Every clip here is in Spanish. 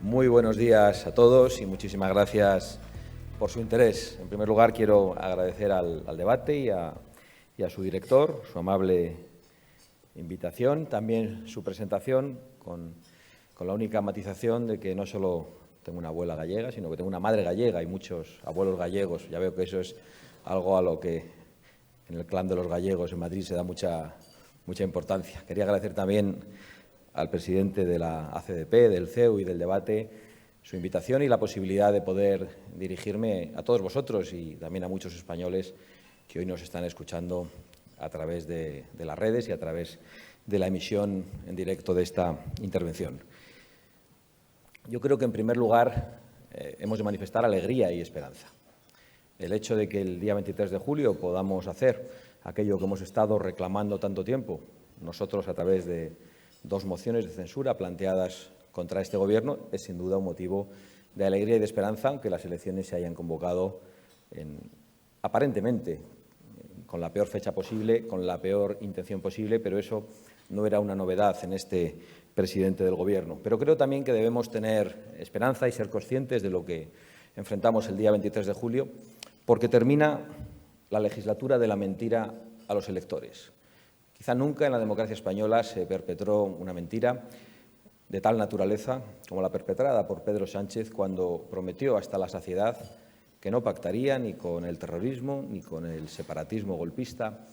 Muy buenos días a todos y muchísimas gracias por su interés. En primer lugar, quiero agradecer al debate y a su director su amable invitación, también su presentación con la única matización de que no solo tengo una abuela gallega, sino que tengo una madre gallega y muchos abuelos gallegos. Ya veo que eso es algo a lo que en el clan de los gallegos en Madrid se da mucha importancia. Quería agradecer también al presidente de la ACDP, del CEU y del debate su invitación y la posibilidad de poder dirigirme a todos vosotros y también a muchos españoles que hoy nos están escuchando a través de las redes y a través de la emisión en directo de esta intervención. Yo creo que, en primer lugar, hemos de manifestar alegría y esperanza. El hecho de que el día 23 de julio podamos hacer aquello que hemos estado reclamando tanto tiempo, nosotros a través de dos mociones de censura planteadas contra este Gobierno, es sin duda un motivo de alegría y de esperanza, aunque las elecciones se hayan convocado aparentemente con la peor fecha posible, con la peor intención posible, pero eso no era una novedad en este presidente del Gobierno. Pero creo también que debemos tener esperanza y ser conscientes de lo que enfrentamos el día 23 de julio, porque termina la legislatura de la mentira a los electores. Quizá nunca en la democracia española se perpetró una mentira de tal naturaleza como la perpetrada por Pedro Sánchez cuando prometió hasta la saciedad que no pactaría ni con el terrorismo, ni con el separatismo golpista,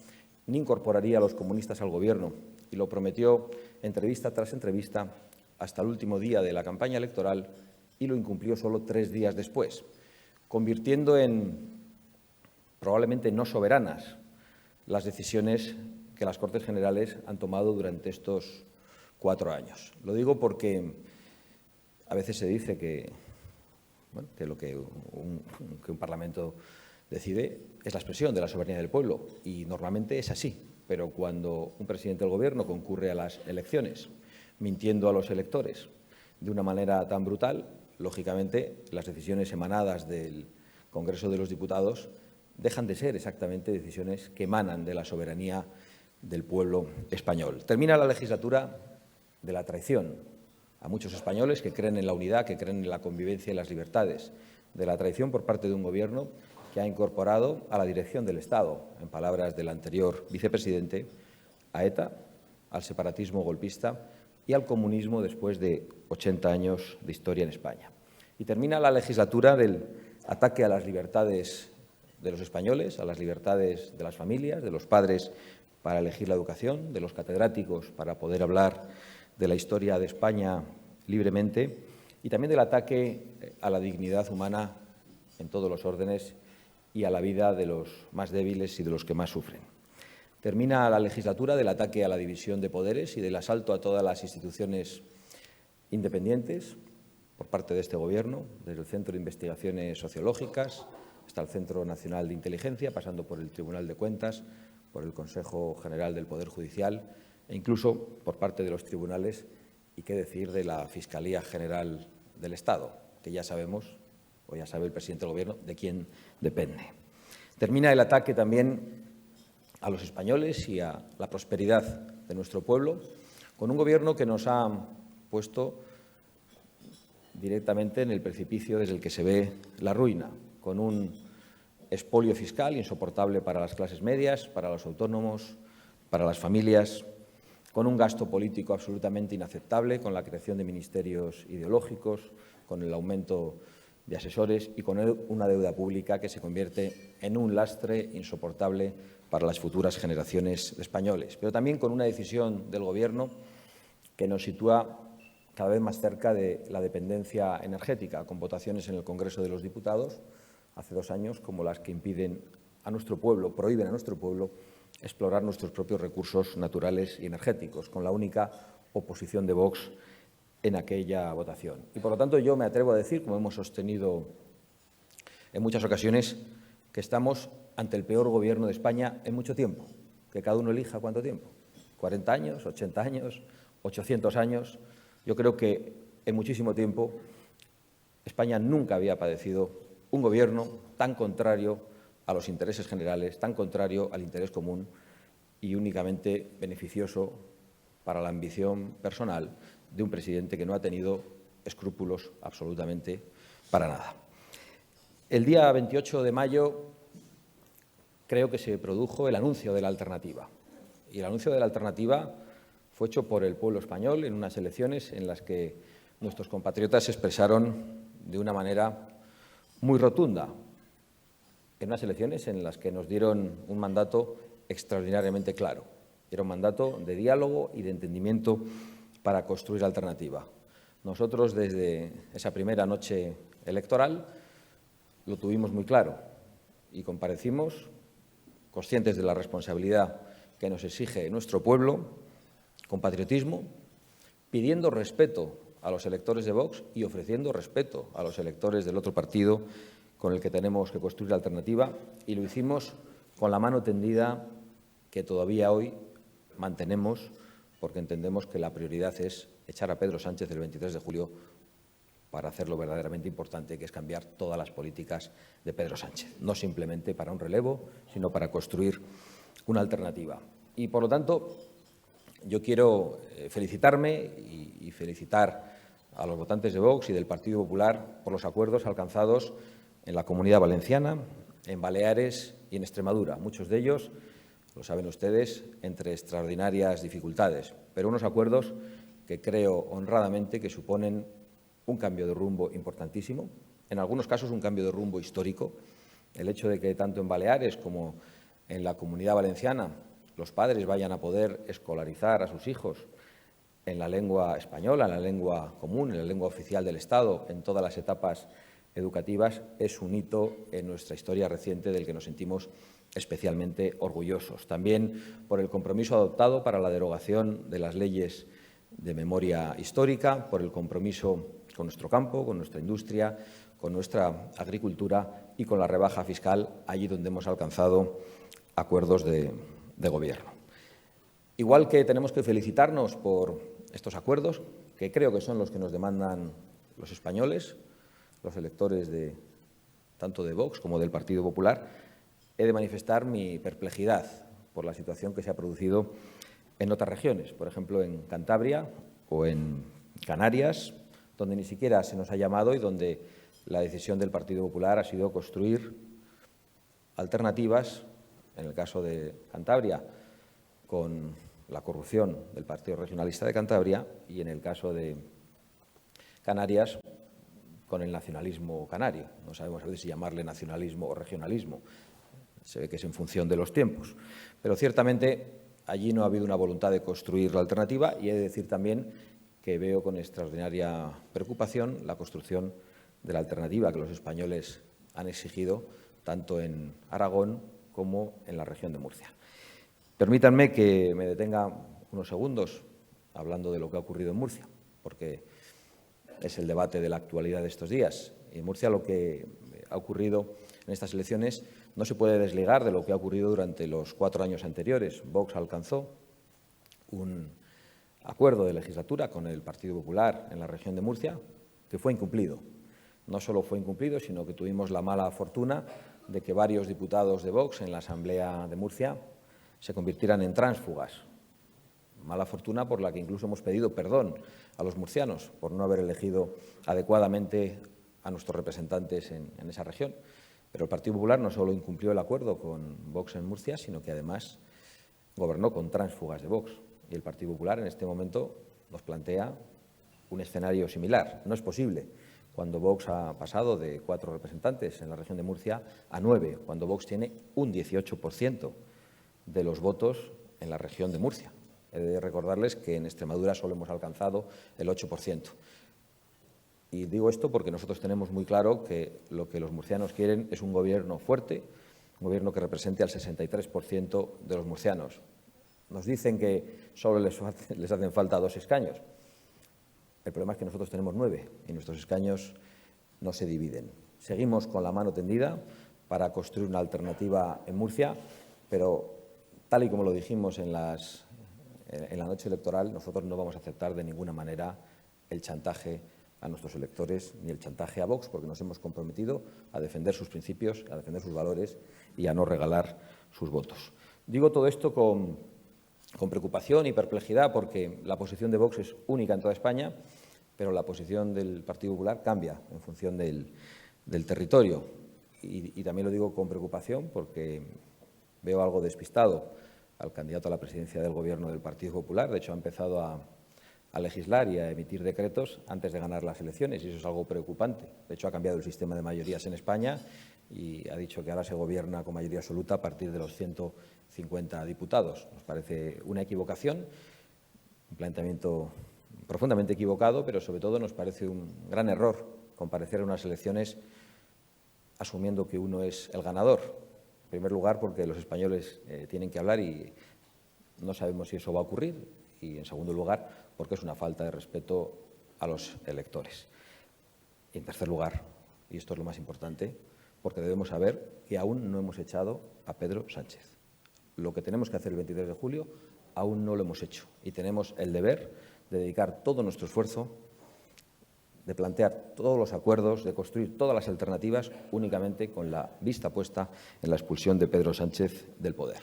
ni incorporaría a los comunistas al Gobierno, y lo prometió entrevista tras entrevista hasta el último día de la campaña electoral y lo incumplió solo 3 días después, convirtiendo en probablemente no soberanas las decisiones que las Cortes Generales han tomado durante estos 4 años. Lo digo porque a veces se dice que lo que un Parlamento decide es la expresión de la soberanía del pueblo, y normalmente es así. Pero cuando un presidente del Gobierno concurre a las elecciones mintiendo a los electores de una manera tan brutal, lógicamente las decisiones emanadas del Congreso de los Diputados dejan de ser exactamente decisiones que emanan de la soberanía del pueblo español. Termina la legislatura de la traición a muchos españoles que creen en la unidad, que creen en la convivencia y las libertades, de la traición por parte de un Gobierno que ha incorporado a la dirección del Estado, en palabras del anterior vicepresidente, a ETA, al separatismo golpista y al comunismo después de 80 años de historia en España. Y termina la legislatura del ataque a las libertades de los españoles, a las libertades de las familias, de los padres para elegir la educación, de los catedráticos para poder hablar de la historia de España libremente, y también del ataque a la dignidad humana en todos los órdenes y a la vida de los más débiles y de los que más sufren. Termina la legislatura del ataque a la división de poderes y del asalto a todas las instituciones independientes por parte de este Gobierno, desde el Centro de Investigaciones Sociológicas hasta el Centro Nacional de Inteligencia, pasando por el Tribunal de Cuentas, por el Consejo General del Poder Judicial e incluso por parte de los tribunales, y qué decir de la Fiscalía General del Estado, que ya sabemos, o ya sabe el presidente del Gobierno, de quién depende. Termina el ataque también a los españoles y a la prosperidad de nuestro pueblo, con un Gobierno que nos ha puesto directamente en el precipicio desde el que se ve la ruina, con un expolio fiscal insoportable para las clases medias, para los autónomos, para las familias, con un gasto político absolutamente inaceptable, con la creación de ministerios ideológicos, con el aumento de asesores y con una deuda pública que se convierte en un lastre insoportable para las futuras generaciones de españoles. Pero también con una decisión del Gobierno que nos sitúa cada vez más cerca de la dependencia energética, con votaciones en el Congreso de los Diputados hace 2 años como las que impiden a nuestro pueblo, prohíben a nuestro pueblo explorar nuestros propios recursos naturales y energéticos, con la única oposición de Vox en aquella votación. Y, por lo tanto, yo me atrevo a decir, como hemos sostenido en muchas ocasiones, que estamos ante el peor Gobierno de España en mucho tiempo. Que cada uno elija cuánto tiempo, 40 años, 80 años, 800 años. Yo creo que en muchísimo tiempo España nunca había padecido un Gobierno tan contrario a los intereses generales, tan contrario al interés común y únicamente beneficioso para la ambición personal de un presidente que no ha tenido escrúpulos absolutamente para nada. El día 28 de mayo creo que se produjo el anuncio de la alternativa. Y el anuncio de la alternativa fue hecho por el pueblo español en unas elecciones en las que nuestros compatriotas se expresaron de una manera muy rotunda, en unas elecciones en las que nos dieron un mandato extraordinariamente claro. Era un mandato de diálogo y de entendimiento para construir la alternativa. Nosotros, desde esa primera noche electoral, lo tuvimos muy claro y comparecimos conscientes de la responsabilidad que nos exige nuestro pueblo, con patriotismo, pidiendo respeto a los electores de Vox y ofreciendo respeto a los electores del otro partido con el que tenemos que construir la alternativa, y lo hicimos con la mano tendida que todavía hoy mantenemos, porque entendemos que la prioridad es echar a Pedro Sánchez el 23 de julio para hacer lo verdaderamente importante, que es cambiar todas las políticas de Pedro Sánchez, no simplemente para un relevo, sino para construir una alternativa. Y, por lo tanto, yo quiero felicitarme y felicitar a los votantes de Vox y del Partido Popular por los acuerdos alcanzados en la Comunidad Valenciana, en Baleares y en Extremadura. Muchos de ellos, lo saben ustedes, entre extraordinarias dificultades, pero unos acuerdos que creo honradamente que suponen un cambio de rumbo importantísimo, en algunos casos un cambio de rumbo histórico. El hecho de que tanto en Baleares como en la Comunidad Valenciana los padres vayan a poder escolarizar a sus hijos en la lengua española, en la lengua común, en la lengua oficial del Estado, en todas las etapas educativas, es un hito en nuestra historia reciente del que nos sentimos especialmente orgullosos. También por el compromiso adoptado para la derogación de las leyes de memoria histórica, por el compromiso con nuestro campo, con nuestra industria, con nuestra agricultura y con la rebaja fiscal, allí donde hemos alcanzado acuerdos de Gobierno. Igual que tenemos que felicitarnos por estos acuerdos, que creo que son los que nos demandan los españoles, los electores tanto de Vox como del Partido Popular, he de manifestar mi perplejidad por la situación que se ha producido en otras regiones, por ejemplo, en Cantabria o en Canarias, donde ni siquiera se nos ha llamado y donde la decisión del Partido Popular ha sido construir alternativas, en el caso de Cantabria, con la corrupción del Partido Regionalista de Cantabria, y en el caso de Canarias, con el nacionalismo canario. No sabemos a veces si llamarle nacionalismo o regionalismo. Se ve que es en función de los tiempos. Pero ciertamente allí no ha habido una voluntad de construir la alternativa, y he de decir también que veo con extraordinaria preocupación la construcción de la alternativa que los españoles han exigido tanto en Aragón como en la región de Murcia. Permítanme que me detenga unos segundos hablando de lo que ha ocurrido en Murcia, porque es el debate de la actualidad de estos días. En Murcia lo que ha ocurrido en estas elecciones no se puede desligar de lo que ha ocurrido durante los 4 años anteriores. Vox alcanzó un acuerdo de legislatura con el Partido Popular en la región de Murcia que fue incumplido. No solo fue incumplido, sino que tuvimos la mala fortuna de que varios diputados de Vox en la Asamblea de Murcia se convirtieran en tránsfugas. Mala fortuna por la que incluso hemos pedido perdón a los murcianos por no haber elegido adecuadamente a nuestros representantes en esa región. Pero el Partido Popular no solo incumplió el acuerdo con Vox en Murcia, sino que además gobernó con tránsfugas de Vox. Y el Partido Popular en este momento nos plantea un escenario similar. No es posible cuando Vox ha pasado de 4 representantes en la región de Murcia a 9, cuando Vox tiene un 18% de los votos en la región de Murcia. He de recordarles que en Extremadura solo hemos alcanzado el 8%. Y digo esto porque nosotros tenemos muy claro que lo que los murcianos quieren es un gobierno fuerte, un gobierno que represente al 63% de los murcianos. Nos dicen que solo les hacen falta 2 escaños. El problema es que nosotros tenemos 9 y nuestros escaños no se dividen. Seguimos con la mano tendida para construir una alternativa en Murcia, pero tal y como lo dijimos en la noche electoral, nosotros no vamos a aceptar de ninguna manera el chantaje a nuestros electores ni el chantaje a Vox, porque nos hemos comprometido a defender sus principios, a defender sus valores y a no regalar sus votos. Digo todo esto con preocupación y perplejidad porque la posición de Vox es única en toda España pero la posición del Partido Popular cambia en función del territorio. Y también lo digo con preocupación porque veo algo despistado al candidato a la presidencia del Gobierno del Partido Popular. De hecho, ha empezado a legislar y a emitir decretos antes de ganar las elecciones, y eso es algo preocupante. De hecho, ha cambiado el sistema de mayorías en España y ha dicho que ahora se gobierna con mayoría absoluta a partir de los 150 diputados. Nos parece una equivocación, un planteamiento profundamente equivocado, pero sobre todo nos parece un gran error comparecer a unas elecciones asumiendo que uno es el ganador. En primer lugar, porque los españoles tienen que hablar y no sabemos si eso va a ocurrir. Y, en segundo lugar, porque es una falta de respeto a los electores. Y, en tercer lugar, y esto es lo más importante, porque debemos saber que aún no hemos echado a Pedro Sánchez. Lo que tenemos que hacer el 23 de julio aún no lo hemos hecho y tenemos el deber de dedicar todo nuestro esfuerzo, de plantear todos los acuerdos, de construir todas las alternativas únicamente con la vista puesta en la expulsión de Pedro Sánchez del poder.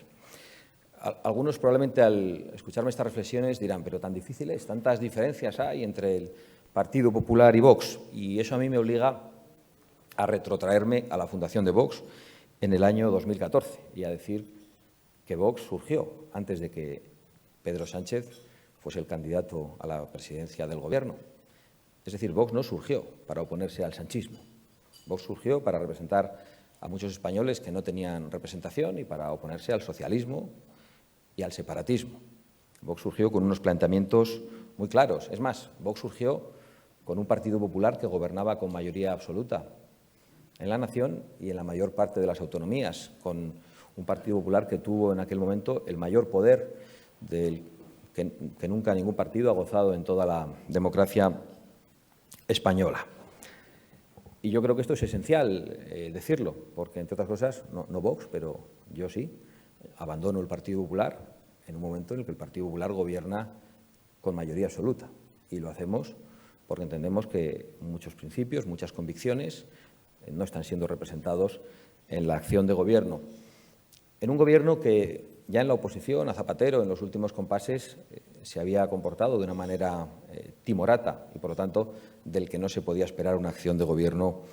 Algunos probablemente al escucharme estas reflexiones dirán, pero tan difíciles, tantas diferencias hay entre el Partido Popular y Vox, y eso a mí me obliga a retrotraerme a la fundación de Vox en el año 2014 y a decir que Vox surgió antes de que Pedro Sánchez fuese el candidato a la presidencia del Gobierno. Es decir, Vox no surgió para oponerse al sanchismo. Vox surgió para representar a muchos españoles que no tenían representación y para oponerse al socialismo y al separatismo. Vox surgió con unos planteamientos muy claros. Es más, Vox surgió con un Partido Popular que gobernaba con mayoría absoluta en la nación y en la mayor parte de las autonomías, con un Partido Popular que tuvo en aquel momento el mayor poder que nunca ningún partido ha gozado en toda la democracia española. Y yo creo que esto es esencial decirlo, porque, entre otras cosas, no Vox, pero yo sí, abandono el Partido Popular en un momento en el que el Partido Popular gobierna con mayoría absoluta. Y lo hacemos porque entendemos que muchos principios, muchas convicciones no están siendo representados en la acción de gobierno. En un gobierno que ya en la oposición a Zapatero, en los últimos compases, se había comportado de una manera timorata y, por lo tanto, del que no se podía esperar una acción de gobierno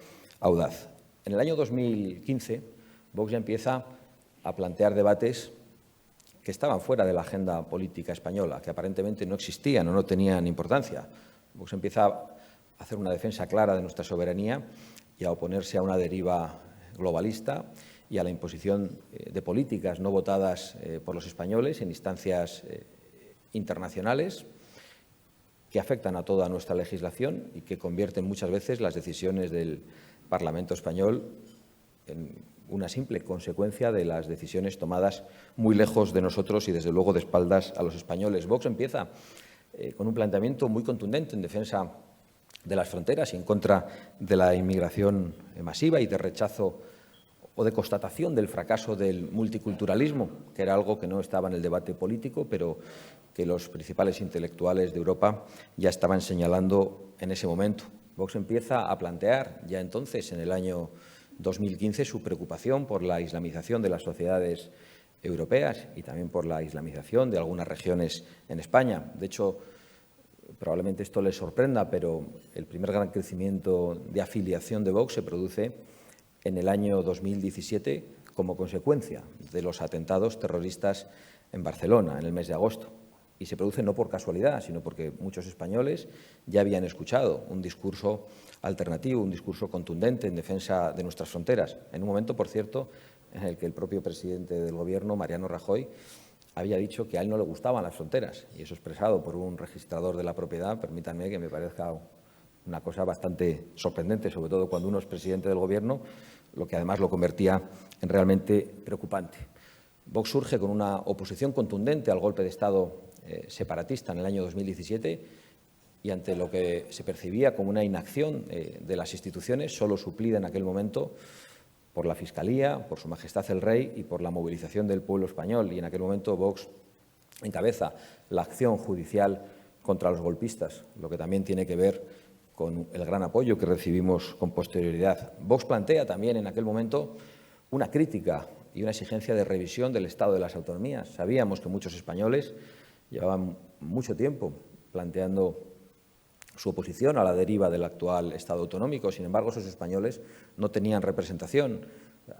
audaz. En el año 2015, Vox ya empieza a plantear debates que estaban fuera de la agenda política española, que aparentemente no existían o no tenían importancia. Vox empieza a hacer una defensa clara de nuestra soberanía y a oponerse a una deriva globalista y a la imposición de políticas no votadas por los españoles en instancias internacionales que afectan a toda nuestra legislación y que convierten muchas veces las decisiones del Parlamento español en una simple consecuencia de las decisiones tomadas muy lejos de nosotros y, desde luego, de espaldas a los españoles. Vox empieza con un planteamiento muy contundente en defensa de las fronteras y en contra de la inmigración masiva y de rechazo o de constatación del fracaso del multiculturalismo, que era algo que no estaba en el debate político, pero que los principales intelectuales de Europa ya estaban señalando en ese momento. Vox empieza a plantear ya entonces, en el año 2015, su preocupación por la islamización de las sociedades europeas y también por la islamización de algunas regiones en España. De hecho, probablemente esto les sorprenda, pero el primer gran crecimiento de afiliación de Vox se produce en el año 2017 como consecuencia de los atentados terroristas en Barcelona en el mes de agosto. Y se produce no por casualidad, sino porque muchos españoles ya habían escuchado un discurso alternativo, un discurso contundente en defensa de nuestras fronteras, en un momento, por cierto, en el que el propio presidente del Gobierno, Mariano Rajoy, había dicho que a él no le gustaban las fronteras, y eso expresado por un registrador de la propiedad, permítanme que me parezca una cosa bastante sorprendente, sobre todo cuando uno es presidente del Gobierno, lo que además lo convertía en realmente preocupante. Vox surge con una oposición contundente al golpe de Estado separatista en el año 2017 y ante lo que se percibía como una inacción de las instituciones, solo suplida en aquel momento por la Fiscalía, por Su Majestad el Rey y por la movilización del pueblo español. Y en aquel momento Vox encabeza la acción judicial contra los golpistas, lo que también tiene que ver con el gran apoyo que recibimos con posterioridad. Vox plantea también en aquel momento una crítica y una exigencia de revisión del Estado de las autonomías. Sabíamos que muchos españoles llevaban mucho tiempo planteando su oposición a la deriva del actual Estado autonómico. Sin embargo, esos españoles no tenían representación.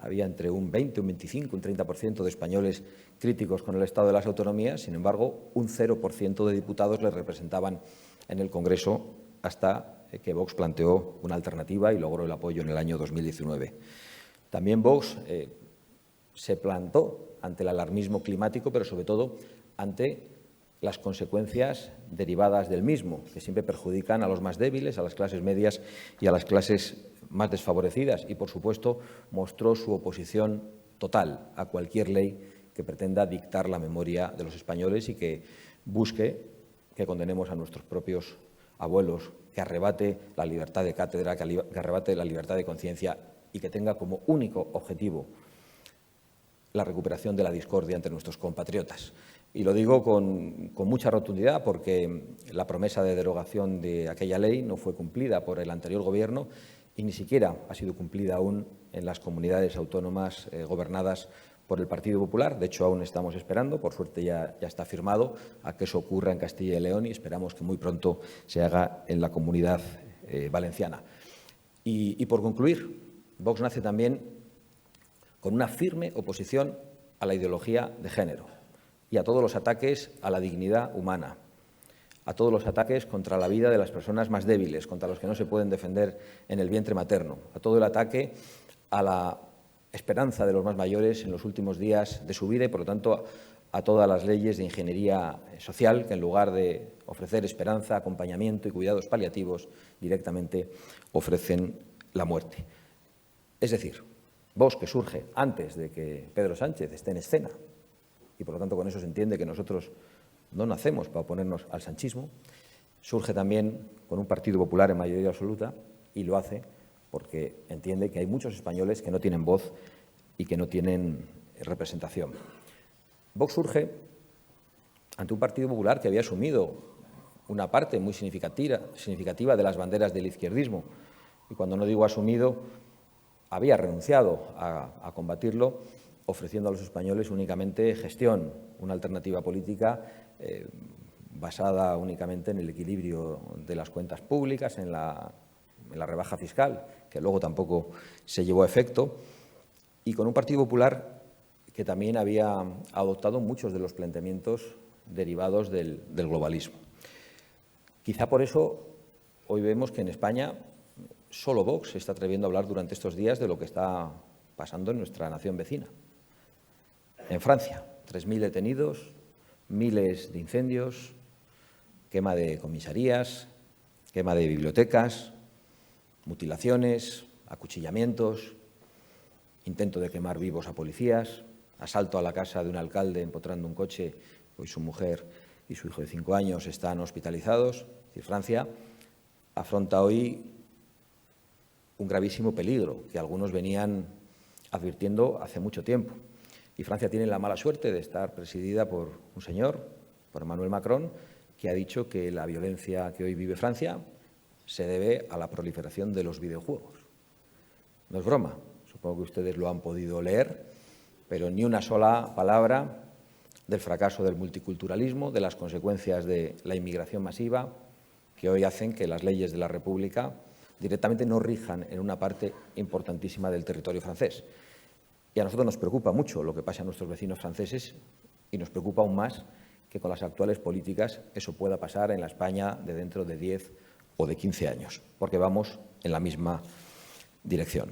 Había entre un 20, un 25, un 30% de españoles críticos con el Estado de las autonomías. Sin embargo, un 0% de diputados les representaban en el Congreso hasta que Vox planteó una alternativa y logró el apoyo en el año 2019. También Vox se plantó ante el alarmismo climático, pero sobre todo ante las consecuencias derivadas del mismo, que siempre perjudican a los más débiles, a las clases medias y a las clases más desfavorecidas. Y, por supuesto, mostró su oposición total a cualquier ley que pretenda dictar la memoria de los españoles y que busque que condenemos a nuestros propios abuelos, que arrebate la libertad de cátedra, que arrebate la libertad de conciencia y que tenga como único objetivo la recuperación de la discordia entre nuestros compatriotas. Y lo digo con mucha rotundidad porque la promesa de derogación de aquella ley no fue cumplida por el anterior Gobierno y ni siquiera ha sido cumplida aún en las comunidades autónomas gobernadas por el Partido Popular. De hecho, aún estamos esperando, por suerte ya está firmado, a que eso ocurra en Castilla y León y esperamos que muy pronto se haga en la Comunidad Valenciana. Y por concluir, Vox nace también con una firme oposición a la ideología de género y a todos los ataques a la dignidad humana, a todos los ataques contra la vida de las personas más débiles, contra los que no se pueden defender en el vientre materno, a todo el ataque a la esperanza de los más mayores en los últimos días de su vida y, por lo tanto, a todas las leyes de ingeniería social que, en lugar de ofrecer esperanza, acompañamiento y cuidados paliativos, directamente ofrecen la muerte. Es decir, Vox, que surge antes de que Pedro Sánchez esté en escena, y por lo tanto con eso se entiende que nosotros no nacemos para oponernos al sanchismo, surge también con un Partido Popular en mayoría absoluta y lo hace porque entiende que hay muchos españoles que no tienen voz y que no tienen representación. Vox surge ante un Partido Popular que había asumido una parte muy significativa de las banderas del izquierdismo y, cuando no digo asumido, había renunciado a combatirlo, ofreciendo a los españoles únicamente gestión, una alternativa política basada únicamente en el equilibrio de las cuentas públicas, en la rebaja fiscal, que luego tampoco se llevó a efecto, y con un Partido Popular que también había adoptado muchos de los planteamientos derivados del globalismo. Quizá por eso hoy vemos que en España solo Vox se está atreviendo a hablar durante estos días de lo que está pasando en nuestra nación vecina. En Francia, 3.000 detenidos, miles de incendios, quema de comisarías, quema de bibliotecas, mutilaciones, acuchillamientos, intento de quemar vivos a policías, asalto a la casa de un alcalde empotrando un coche. Hoy su mujer y su hijo de 5 años están hospitalizados. Es decir, Francia afronta hoy un gravísimo peligro que algunos venían advirtiendo hace mucho tiempo. Y Francia tiene la mala suerte de estar presidida por un señor, por Emmanuel Macron, que ha dicho que la violencia que hoy vive Francia se debe a la proliferación de los videojuegos. No es broma, supongo que ustedes lo han podido leer, pero ni una sola palabra del fracaso del multiculturalismo, de las consecuencias de la inmigración masiva, que hoy hacen que las leyes de la República directamente no rijan en una parte importantísima del territorio francés. Y a nosotros nos preocupa mucho lo que pasa a nuestros vecinos franceses y nos preocupa aún más que con las actuales políticas eso pueda pasar en la España de dentro de 10 o de 15 años, porque vamos en la misma dirección.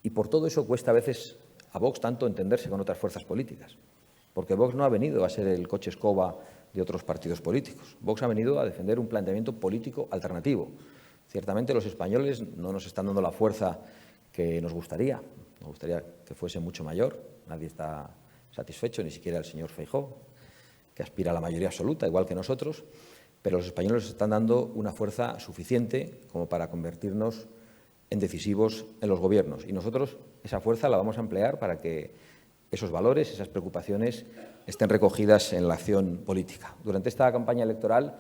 Y por todo eso cuesta a veces a Vox tanto entenderse con otras fuerzas políticas, porque Vox no ha venido a ser el coche escoba de otros partidos políticos. Vox ha venido a defender un planteamiento político alternativo. Ciertamente los españoles no nos están dando la fuerza que nos gustaría. Nos gustaría que fuese mucho mayor. Nadie está satisfecho, ni siquiera el señor Feijóo, que aspira a la mayoría absoluta, igual que nosotros. Pero los españoles nos están dando una fuerza suficiente como para convertirnos en decisivos en los gobiernos. Y nosotros esa fuerza la vamos a emplear para que esos valores, esas preocupaciones estén recogidas en la acción política. Durante esta campaña electoral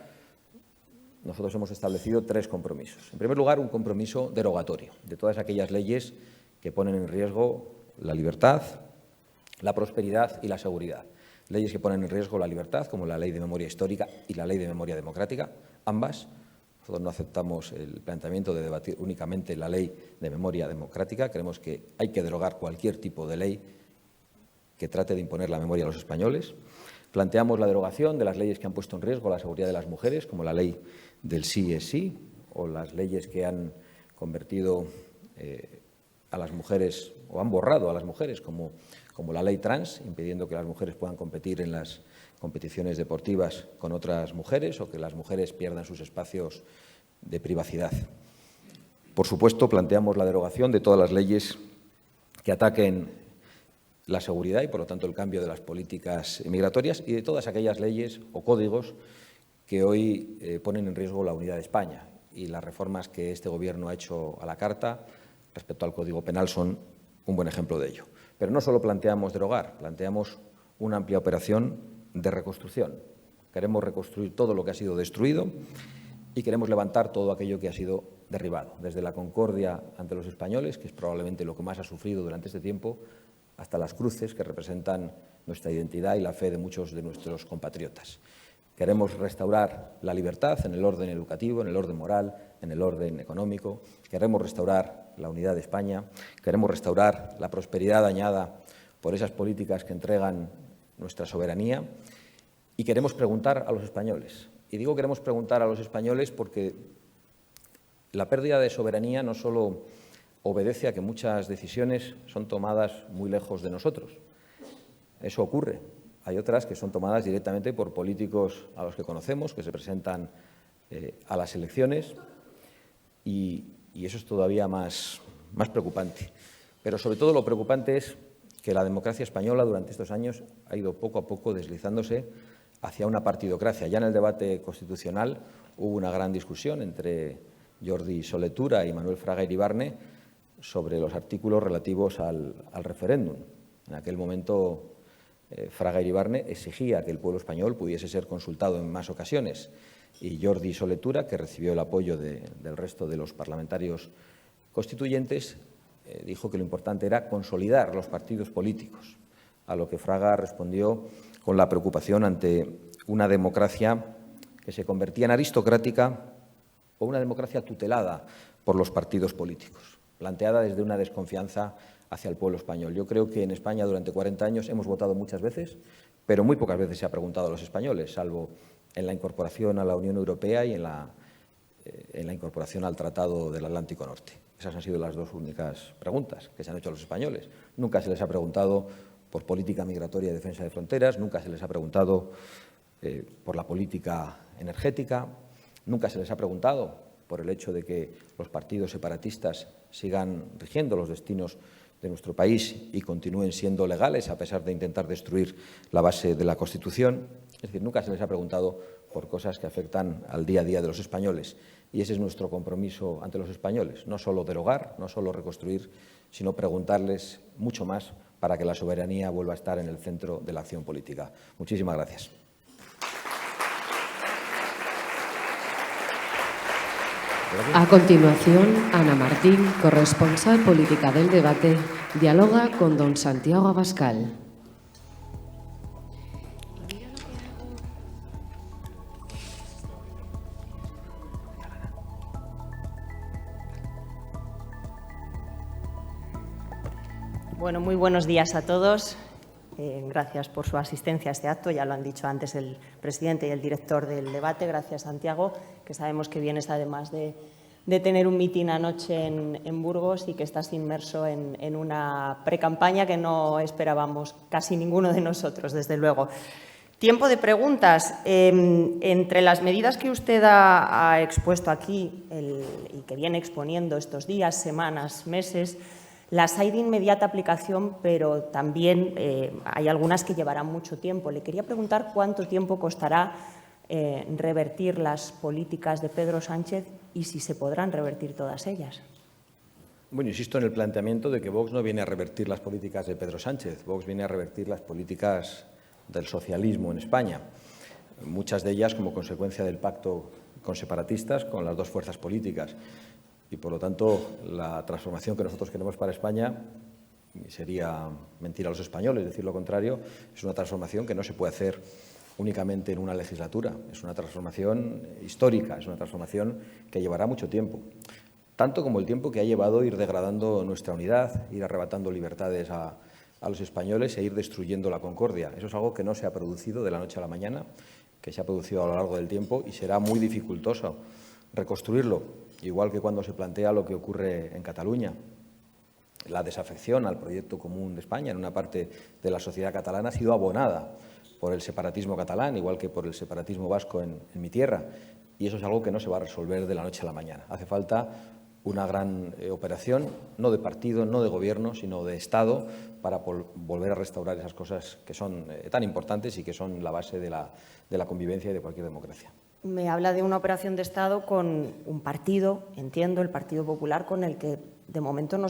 nosotros hemos establecido 3 compromisos. En primer lugar, un compromiso derogatorio de todas aquellas leyes que ponen en riesgo la libertad, la prosperidad y la seguridad. Leyes que ponen en riesgo la libertad, como la Ley de Memoria Histórica y la Ley de Memoria Democrática, ambas Nosotros no aceptamos el planteamiento de debatir únicamente la ley de memoria democrática. Creemos que hay que derogar cualquier tipo de ley que trate de imponer la memoria a los españoles. Planteamos la derogación de las leyes que han puesto en riesgo la seguridad de las mujeres, como la ley del sí es sí, o las leyes que han convertido a las mujeres, o han borrado a las mujeres, como la ley trans, impidiendo que las mujeres puedan competir en las competiciones deportivas con otras mujeres o que las mujeres pierdan sus espacios de privacidad. Por supuesto, planteamos la derogación de todas las leyes que ataquen la seguridad y, por lo tanto, el cambio de las políticas migratorias y de todas aquellas leyes o códigos que hoy ponen en riesgo la unidad de España. Y las reformas que este Gobierno ha hecho a la carta respecto al Código Penal son un buen ejemplo de ello. Pero no solo planteamos derogar, planteamos una amplia operación de reconstrucción. Queremos reconstruir todo lo que ha sido destruido y queremos levantar todo aquello que ha sido derribado, desde la concordia ante los españoles, que es probablemente lo que más ha sufrido durante este tiempo, hasta las cruces que representan nuestra identidad y la fe de muchos de nuestros compatriotas. Queremos restaurar la libertad en el orden educativo, en el orden moral, en el orden económico. Queremos restaurar la unidad de España. Queremos restaurar la prosperidad dañada por esas políticas que entregan nuestra soberanía. Y queremos preguntar a los españoles. Y digo queremos preguntar a los españoles porque la pérdida de soberanía no solo obedece a que muchas decisiones son tomadas muy lejos de nosotros. Eso ocurre. Hay otras que son tomadas directamente por políticos a los que conocemos, que se presentan a las elecciones, y eso es todavía más preocupante. Pero sobre todo lo preocupante es que la democracia española durante estos años ha ido poco a poco deslizándose hacia una partidocracia. Ya en el debate constitucional hubo una gran discusión entre Jordi Solé Tura y Manuel Fraga Iribarne sobre los artículos relativos al referéndum. En aquel momento Fraga Iribarne exigía que el pueblo español pudiese ser consultado en más ocasiones y Jordi Solé Tura, que recibió el apoyo del resto de los parlamentarios constituyentes, dijo que lo importante era consolidar los partidos políticos, a lo que Fraga respondió con la preocupación ante una democracia que se convertía en aristocrática o una democracia tutelada por los partidos políticos, planteada desde una desconfianza hacia el pueblo español. Yo creo que en España durante 40 años hemos votado muchas veces, pero muy pocas veces se ha preguntado a los españoles, salvo en la incorporación a la Unión Europea y en la incorporación al Tratado del Atlántico Norte. Esas han sido las dos únicas preguntas que se han hecho a los españoles. Nunca se les ha preguntado por política migratoria y defensa de fronteras, nunca se les ha preguntado por la política energética, nunca se les ha preguntado por el hecho de que los partidos separatistas sigan rigiendo los destinos de nuestro país y continúen siendo legales a pesar de intentar destruir la base de la Constitución. Es decir, nunca se les ha preguntado por cosas que afectan al día a día de los españoles. Y ese es nuestro compromiso ante los españoles, no solo derogar, no solo reconstruir, sino preguntarles mucho más para que la soberanía vuelva a estar en el centro de la acción política. Muchísimas gracias. A continuación, Ana Martín, corresponsal política del debate, dialoga con don Santiago Abascal. Bueno, muy buenos días a todos. Gracias por su asistencia a este acto. Ya lo han dicho antes el presidente y el director del debate. Gracias, Santiago, que sabemos que vienes además de tener un mitin anoche en Burgos y que estás inmerso en una precampaña que no esperábamos casi ninguno de nosotros, desde luego. Tiempo de preguntas. Entre las medidas que usted ha expuesto aquí y que viene exponiendo estos días, semanas, meses, las hay de inmediata aplicación, pero también hay algunas que llevarán mucho tiempo. Le quería preguntar cuánto tiempo costará revertir las políticas de Pedro Sánchez y si se podrán revertir todas ellas. Bueno, insisto en el planteamiento de que Vox no viene a revertir las políticas de Pedro Sánchez. Vox viene a revertir las políticas del socialismo en España, muchas de ellas como consecuencia del pacto con separatistas, con las dos fuerzas políticas. Y, por lo tanto, la transformación que nosotros queremos para España, y sería mentir a los españoles decir lo contrario, es una transformación que no se puede hacer únicamente en una legislatura. Es una transformación histórica, es una transformación que llevará mucho tiempo, tanto como el tiempo que ha llevado ir degradando nuestra unidad, ir arrebatando libertades a los españoles e ir destruyendo la concordia. Eso es algo que no se ha producido de la noche a la mañana, que se ha producido a lo largo del tiempo y será muy dificultoso reconstruirlo, igual que cuando se plantea lo que ocurre en Cataluña. La desafección al proyecto común de España en una parte de la sociedad catalana ha sido abonada por el separatismo catalán, igual que por el separatismo vasco en mi tierra, y eso es algo que no se va a resolver de la noche a la mañana. Hace falta una gran operación, no de partido, no de gobierno, sino de Estado, para volver a restaurar esas cosas que son tan importantes y que son la base de la convivencia y de cualquier democracia. Me habla de una operación de Estado con un partido, entiendo, el Partido Popular, con el que de momento no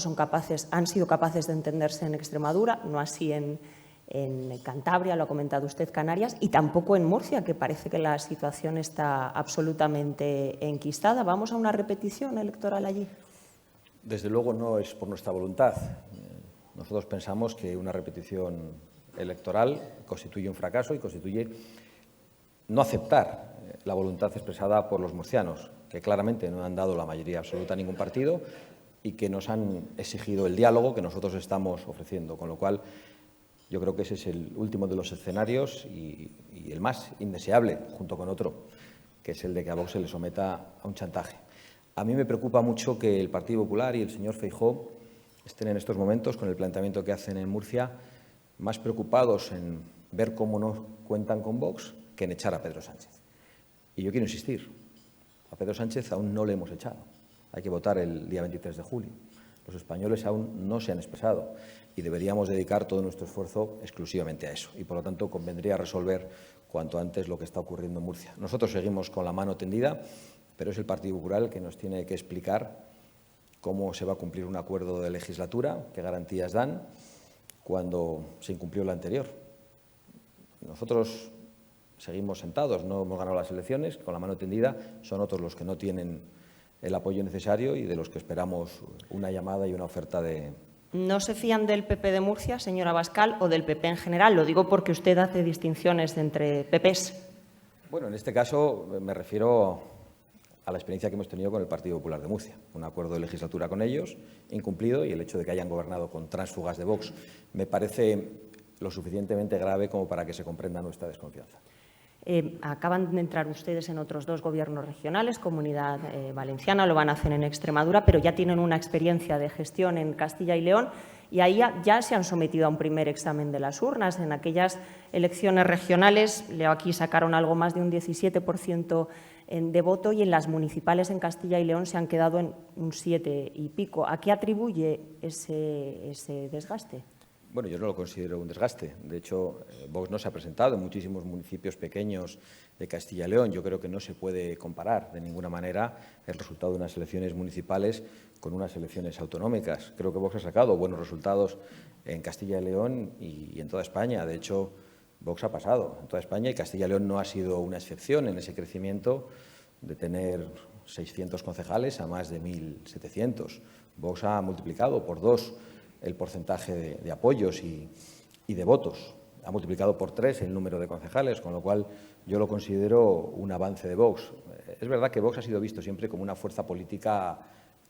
han sido capaces de entenderse en Extremadura, no así en Cantabria, lo ha comentado usted, Canarias, y tampoco en Murcia, que parece que la situación está absolutamente enquistada. ¿Vamos a una repetición electoral allí? Desde luego no es por nuestra voluntad. Nosotros pensamos que una repetición electoral constituye un fracaso y constituye no aceptar la voluntad expresada por los murcianos, que claramente no han dado la mayoría absoluta a ningún partido y que nos han exigido el diálogo que nosotros estamos ofreciendo, con lo cual yo creo que ese es el último de los escenarios y el más indeseable, junto con otro, que es el de que a Vox se le someta a un chantaje. A mí me preocupa mucho que el Partido Popular y el señor Feijóo estén en estos momentos, con el planteamiento que hacen en Murcia, más preocupados en ver cómo no cuentan con Vox que en echar a Pedro Sánchez. Y yo quiero insistir, a Pedro Sánchez aún no le hemos echado. Hay que votar el día 23 de julio. Los españoles aún no se han expresado y deberíamos dedicar todo nuestro esfuerzo exclusivamente a eso. Y, por lo tanto, convendría resolver cuanto antes lo que está ocurriendo en Murcia. Nosotros seguimos con la mano tendida, pero es el Partido Popular el que nos tiene que explicar cómo se va a cumplir un acuerdo de legislatura, qué garantías dan, cuando se incumplió el anterior. Nosotros seguimos sentados, no hemos ganado las elecciones, con la mano tendida, son otros los que no tienen el apoyo necesario y de los que esperamos una llamada y una oferta de... ¿No se fían del PP de Murcia, señora Abascal, o del PP en general? Lo digo porque usted hace distinciones entre PPs. Bueno, en este caso me refiero a la experiencia que hemos tenido con el Partido Popular de Murcia. Un acuerdo de legislatura con ellos, incumplido, y el hecho de que hayan gobernado con tránsfugas de Vox me parece lo suficientemente grave como para que se comprenda nuestra desconfianza. Acaban de entrar ustedes en otros dos gobiernos regionales, Comunidad Valenciana, lo van a hacer en Extremadura, pero ya tienen una experiencia de gestión en Castilla y León y ahí ya se han sometido a un primer examen de las urnas. En aquellas elecciones regionales, leo aquí, sacaron algo más de un 17% de voto y en las municipales en Castilla y León se han quedado en un 7 y pico. ¿A qué atribuye ese desgaste? Bueno, yo no lo considero un desgaste. De hecho, Vox no se ha presentado en muchísimos municipios pequeños de Castilla y León. Yo creo que no se puede comparar de ninguna manera el resultado de unas elecciones municipales con unas elecciones autonómicas. Creo que Vox ha sacado buenos resultados en Castilla y León y en toda España. De hecho, Vox ha pasado en toda España y Castilla y León no ha sido una excepción en ese crecimiento de tener 600 concejales a más de 1.700. Vox ha multiplicado por 2 el porcentaje de apoyos y de votos. Ha multiplicado por 3 el número de concejales, con lo cual yo lo considero un avance de Vox. Es verdad que Vox ha sido visto siempre como una fuerza política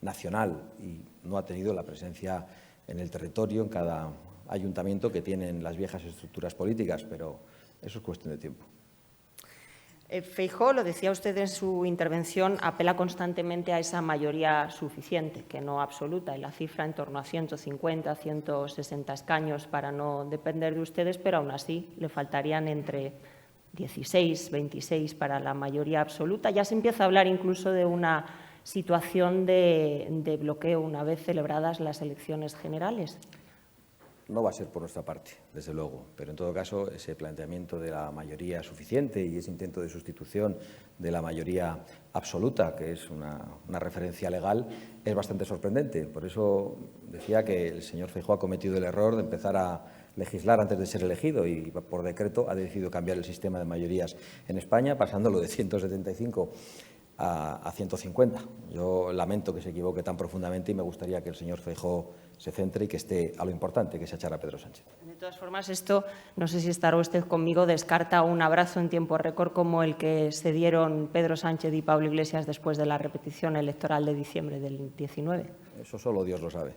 nacional y no ha tenido la presencia en el territorio, en cada ayuntamiento que tienen las viejas estructuras políticas, pero eso es cuestión de tiempo. Feijóo, lo decía usted en su intervención, apela constantemente a esa mayoría suficiente, que no absoluta, y la cifra en torno a 150, 160 escaños para no depender de ustedes, pero aún así le faltarían entre 16, 26 para la mayoría absoluta. Ya se empieza a hablar incluso de una situación de bloqueo una vez celebradas las elecciones generales. No va a ser por nuestra parte, desde luego, pero en todo caso ese planteamiento de la mayoría suficiente y ese intento de sustitución de la mayoría absoluta, que es una referencia legal, es bastante sorprendente. Por eso decía que el señor Feijóo ha cometido el error de empezar a legislar antes de ser elegido y por decreto ha decidido cambiar el sistema de mayorías en España, pasándolo de 175 a 150. Yo lamento que se equivoque tan profundamente y me gustaría que el señor Feijóo se centre y que esté a lo importante, que es echar a Pedro Sánchez. De todas formas, esto, no sé si estará usted conmigo, descarta un abrazo en tiempo récord como el que se dieron Pedro Sánchez y Pablo Iglesias después de la repetición electoral de diciembre del 19. Eso solo Dios lo sabe.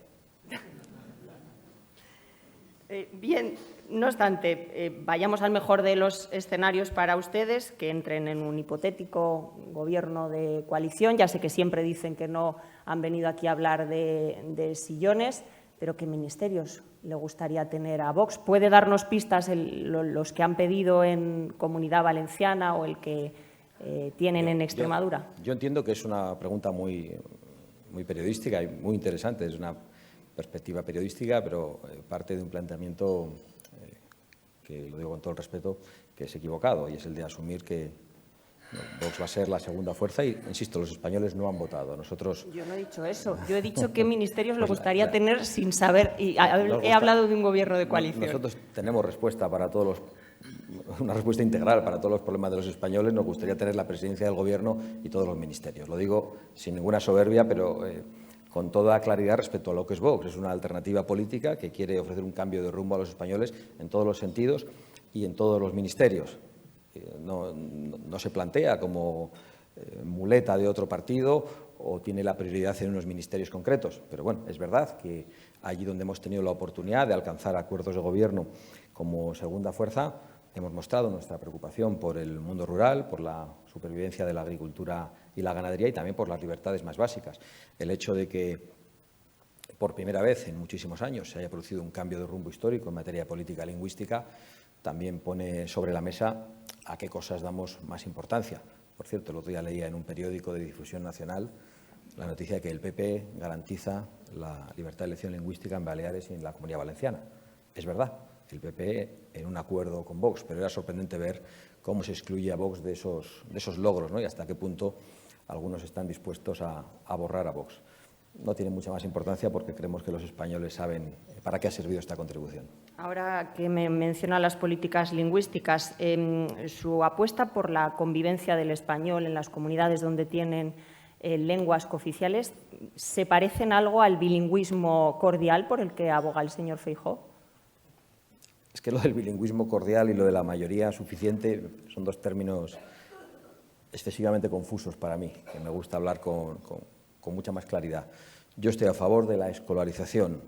Bien, no obstante, vayamos al mejor de los escenarios para ustedes, que entren en un hipotético gobierno de coalición. Ya sé que siempre dicen que no han venido aquí a hablar de sillones, pero ¿qué ministerios le gustaría tener a Vox? ¿Puede darnos pistas los que han pedido en Comunidad Valenciana o el que tienen en Extremadura? Yo entiendo que es una pregunta muy periodística y muy interesante. Es una perspectiva periodística, pero parte de un planteamiento que, lo digo con todo el respeto, que es equivocado, y es el de asumir que Vox va a ser la segunda fuerza y, insisto, los españoles no han votado. Nosotros... Yo no he dicho eso. Yo he dicho qué ministerios le gustaría tener sin saber, y he hablado de un gobierno de coalición. Nosotros tenemos respuesta para todos una respuesta integral para todos los problemas de los españoles. Nos gustaría tener la presidencia del Gobierno y todos los ministerios. Lo digo sin ninguna soberbia, pero con toda claridad respecto a lo que es Vox. Es una alternativa política que quiere ofrecer un cambio de rumbo a los españoles en todos los sentidos y en todos los ministerios. No se plantea como muleta de otro partido o tiene la prioridad en unos ministerios concretos. Pero bueno, es verdad que allí donde hemos tenido la oportunidad de alcanzar acuerdos de gobierno como segunda fuerza, hemos mostrado nuestra preocupación por el mundo rural, por la supervivencia de la agricultura y la ganadería y también por las libertades más básicas. El hecho de que por primera vez en muchísimos años se haya producido un cambio de rumbo histórico en materia de política lingüística también pone sobre la mesa a qué cosas damos más importancia. Por cierto, el otro día leía en un periódico de difusión nacional la noticia de que el PP garantiza la libertad de elección lingüística en Baleares y en la Comunidad Valenciana. Es verdad, el PP en un acuerdo con Vox, pero era sorprendente ver cómo se excluye a Vox de esos logros, ¿no? Y hasta qué punto algunos están dispuestos a borrar a Vox. No tiene mucha más importancia porque creemos que los españoles saben para qué ha servido esta contribución. Ahora que me menciona las políticas lingüísticas, su apuesta por la convivencia del español en las comunidades donde tienen lenguas cooficiales, ¿se parecen algo al bilingüismo cordial por el que aboga el señor Feijóo? Es que lo del bilingüismo cordial y lo de la mayoría suficiente son dos términos excesivamente confusos para mí, que me gusta hablar con mucha más claridad. Yo estoy a favor de la escolarización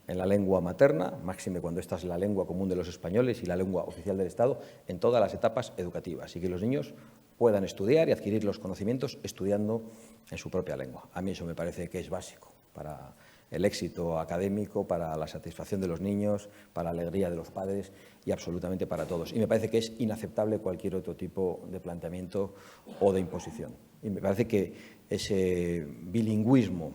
en la lengua materna, máxime cuando esta es la lengua común de los españoles y la lengua oficial del Estado, en todas las etapas educativas, y que los niños puedan estudiar y adquirir los conocimientos estudiando en su propia lengua. A mí eso me parece que es básico para el éxito académico, para la satisfacción de los niños, para la alegría de los padres y absolutamente para todos. Y me parece que es inaceptable cualquier otro tipo de planteamiento o de imposición. Y me parece que ese bilingüismo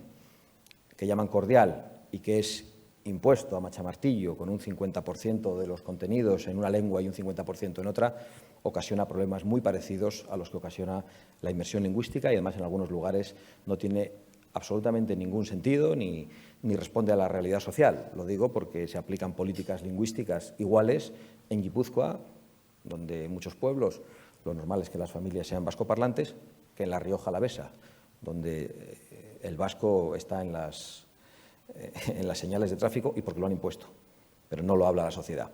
que llaman cordial y que es impuesto a machamartillo con un 50% de los contenidos en una lengua y un 50% en otra, ocasiona problemas muy parecidos a los que ocasiona la inmersión lingüística y además en algunos lugares no tiene absolutamente ningún sentido ni responde a la realidad social. Lo digo porque se aplican políticas lingüísticas iguales en Guipúzcoa, donde en muchos pueblos lo normal es que las familias sean vascoparlantes, que en la Rioja Alavesa, donde el vasco está en las señales de tráfico y porque lo han impuesto, pero no lo habla la sociedad.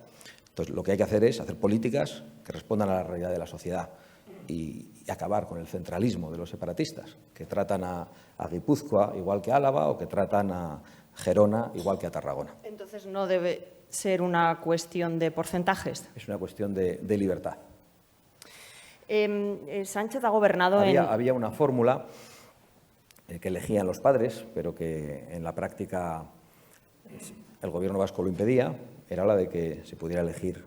Entonces, lo que hay que hacer es hacer políticas que respondan a la realidad de la sociedad y acabar con el centralismo de los separatistas, que tratan a Guipúzcoa igual que a Álava o que tratan a Gerona igual que a Tarragona. Entonces, ¿no debe ser una cuestión de porcentajes? Es una cuestión de libertad. Sánchez ha gobernado Había una fórmula que elegían los padres, pero que en la práctica el Gobierno vasco lo impedía, era la de que se pudiera elegir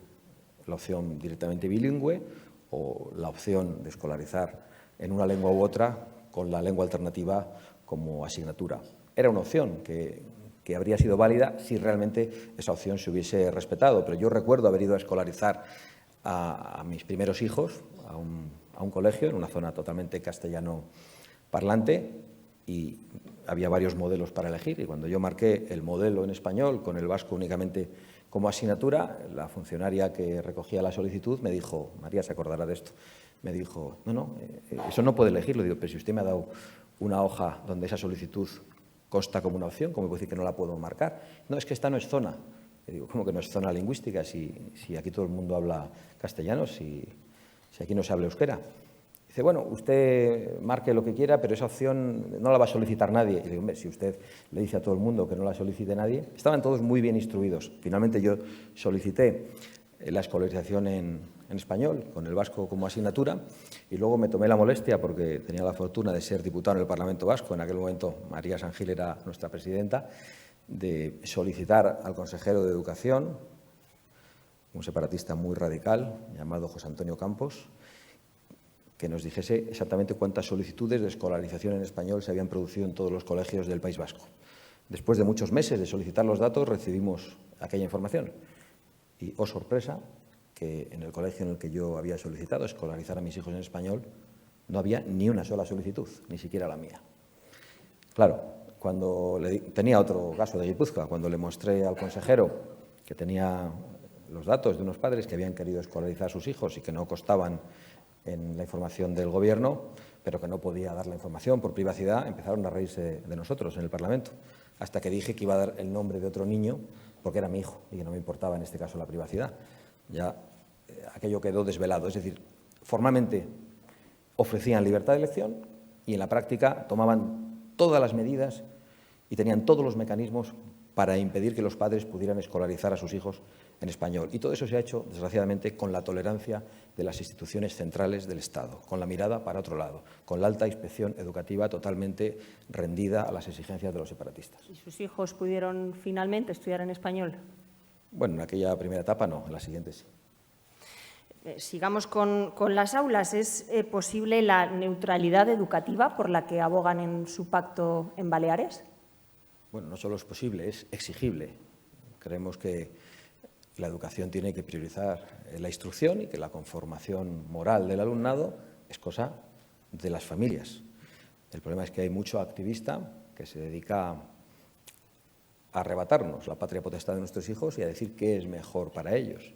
la opción directamente bilingüe o la opción de escolarizar en una lengua u otra con la lengua alternativa como asignatura. Era una opción que habría sido válida si realmente esa opción se hubiese respetado, pero yo recuerdo haber ido a escolarizar a mis primeros hijos a un colegio en una zona totalmente castellano parlante y había varios modelos para elegir, y cuando yo marqué el modelo en español con el vasco únicamente como asignatura, la funcionaria que recogía la solicitud me dijo, María se acordará de esto, me dijo, no, eso no puede elegirlo. Digo, pero si usted me ha dado una hoja donde esa solicitud consta como una opción, ¿cómo puede decir que no la puedo marcar? No, es que esta no es zona. Le digo, ¿cómo que no es zona lingüística? Si aquí todo el mundo habla castellano, si aquí no se habla euskera. Dice, bueno, usted marque lo que quiera, pero esa opción no la va a solicitar nadie. Y digo, hombre, si usted le dice a todo el mundo que no la solicite nadie, estaban todos muy bien instruidos. Finalmente yo solicité la escolarización en español, con el vasco como asignatura, y luego me tomé la molestia, porque tenía la fortuna de ser diputado en el Parlamento Vasco, en aquel momento María San Gil era nuestra presidenta, de solicitar al consejero de Educación, un separatista muy radical, llamado José Antonio Campos, que nos dijese exactamente cuántas solicitudes de escolarización en español se habían producido en todos los colegios del País Vasco. Después de muchos meses de solicitar los datos, recibimos aquella información. Y, oh sorpresa, que en el colegio en el que yo había solicitado escolarizar a mis hijos en español no había ni una sola solicitud, ni siquiera la mía. Claro, cuando tenía otro caso de Guipúzcoa, cuando le mostré al consejero que tenía los datos de unos padres que habían querido escolarizar a sus hijos y que no constaban en la información del Gobierno, pero que no podía dar la información por privacidad, empezaron a reírse de nosotros en el Parlamento, hasta que dije que iba a dar el nombre de otro niño porque era mi hijo y que no me importaba en este caso la privacidad. Ya aquello quedó desvelado, es decir, formalmente ofrecían libertad de elección y en la práctica tomaban todas las medidas y tenían todos los mecanismos para impedir que los padres pudieran escolarizar a sus hijos en español. Y todo eso se ha hecho, desgraciadamente, con la tolerancia de las instituciones centrales del Estado, con la mirada para otro lado, con la alta inspección educativa totalmente rendida a las exigencias de los separatistas. ¿Y sus hijos pudieron finalmente estudiar en español? Bueno, en aquella primera etapa no, en la siguiente sí. Sigamos con las aulas. ¿Es posible la neutralidad educativa por la que abogan en su pacto en Baleares? Bueno, no solo es posible, es exigible. Creemos que la educación tiene que priorizar la instrucción y que la conformación moral del alumnado es cosa de las familias. El problema es que hay mucho activista que se dedica a arrebatarnos la patria potestad de nuestros hijos y a decir qué es mejor para ellos.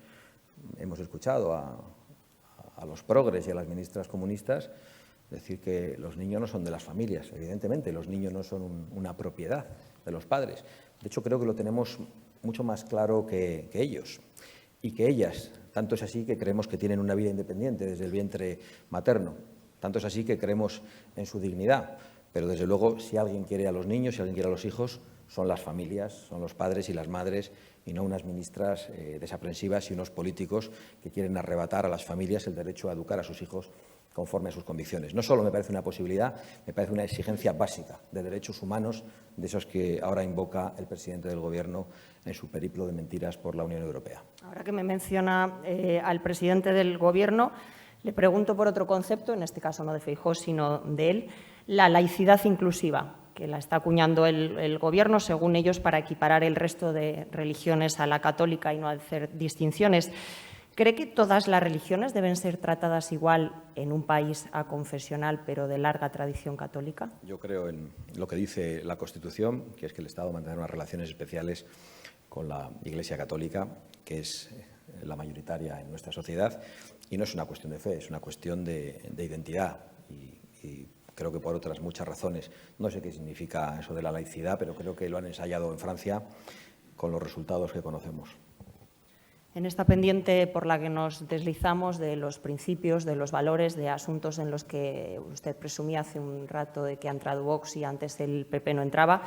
Hemos escuchado a los progres y a las ministras comunistas decir que los niños no son de las familias. Evidentemente, los niños no son una propiedad de los padres. De hecho, creo que lo tenemos mucho más claro que ellos y que ellas. Tanto es así que creemos que tienen una vida independiente desde el vientre materno. Tanto es así que creemos en su dignidad. Pero, desde luego, si alguien quiere a los niños, si alguien quiere a los hijos, son las familias, son los padres y las madres, y no unas ministras desaprensivas y unos políticos que quieren arrebatar a las familias el derecho a educar a sus hijos conforme a sus convicciones. No solo me parece una posibilidad, me parece una exigencia básica de derechos humanos, de esos que ahora invoca el presidente del Gobierno en su periplo de mentiras por la Unión Europea. Ahora que me menciona al presidente del Gobierno, le pregunto por otro concepto, en este caso no de Feijóo, sino de él, la laicidad inclusiva, que la está acuñando el Gobierno, según ellos, para equiparar el resto de religiones a la católica y no hacer distinciones. ¿Cree que todas las religiones deben ser tratadas igual en un país aconfesional, pero de larga tradición católica? Yo creo en lo que dice la Constitución, que es que el Estado mantendrá unas relaciones especiales con la Iglesia católica, que es la mayoritaria en nuestra sociedad, y no es una cuestión de fe, es una cuestión de identidad y creo que por otras muchas razones. No sé qué significa eso de la laicidad, pero creo que lo han ensayado en Francia con los resultados que conocemos. En esta pendiente por la que nos deslizamos de los principios, de los valores, de asuntos en los que usted presumía hace un rato de que ha entrado Vox y antes el PP no entraba,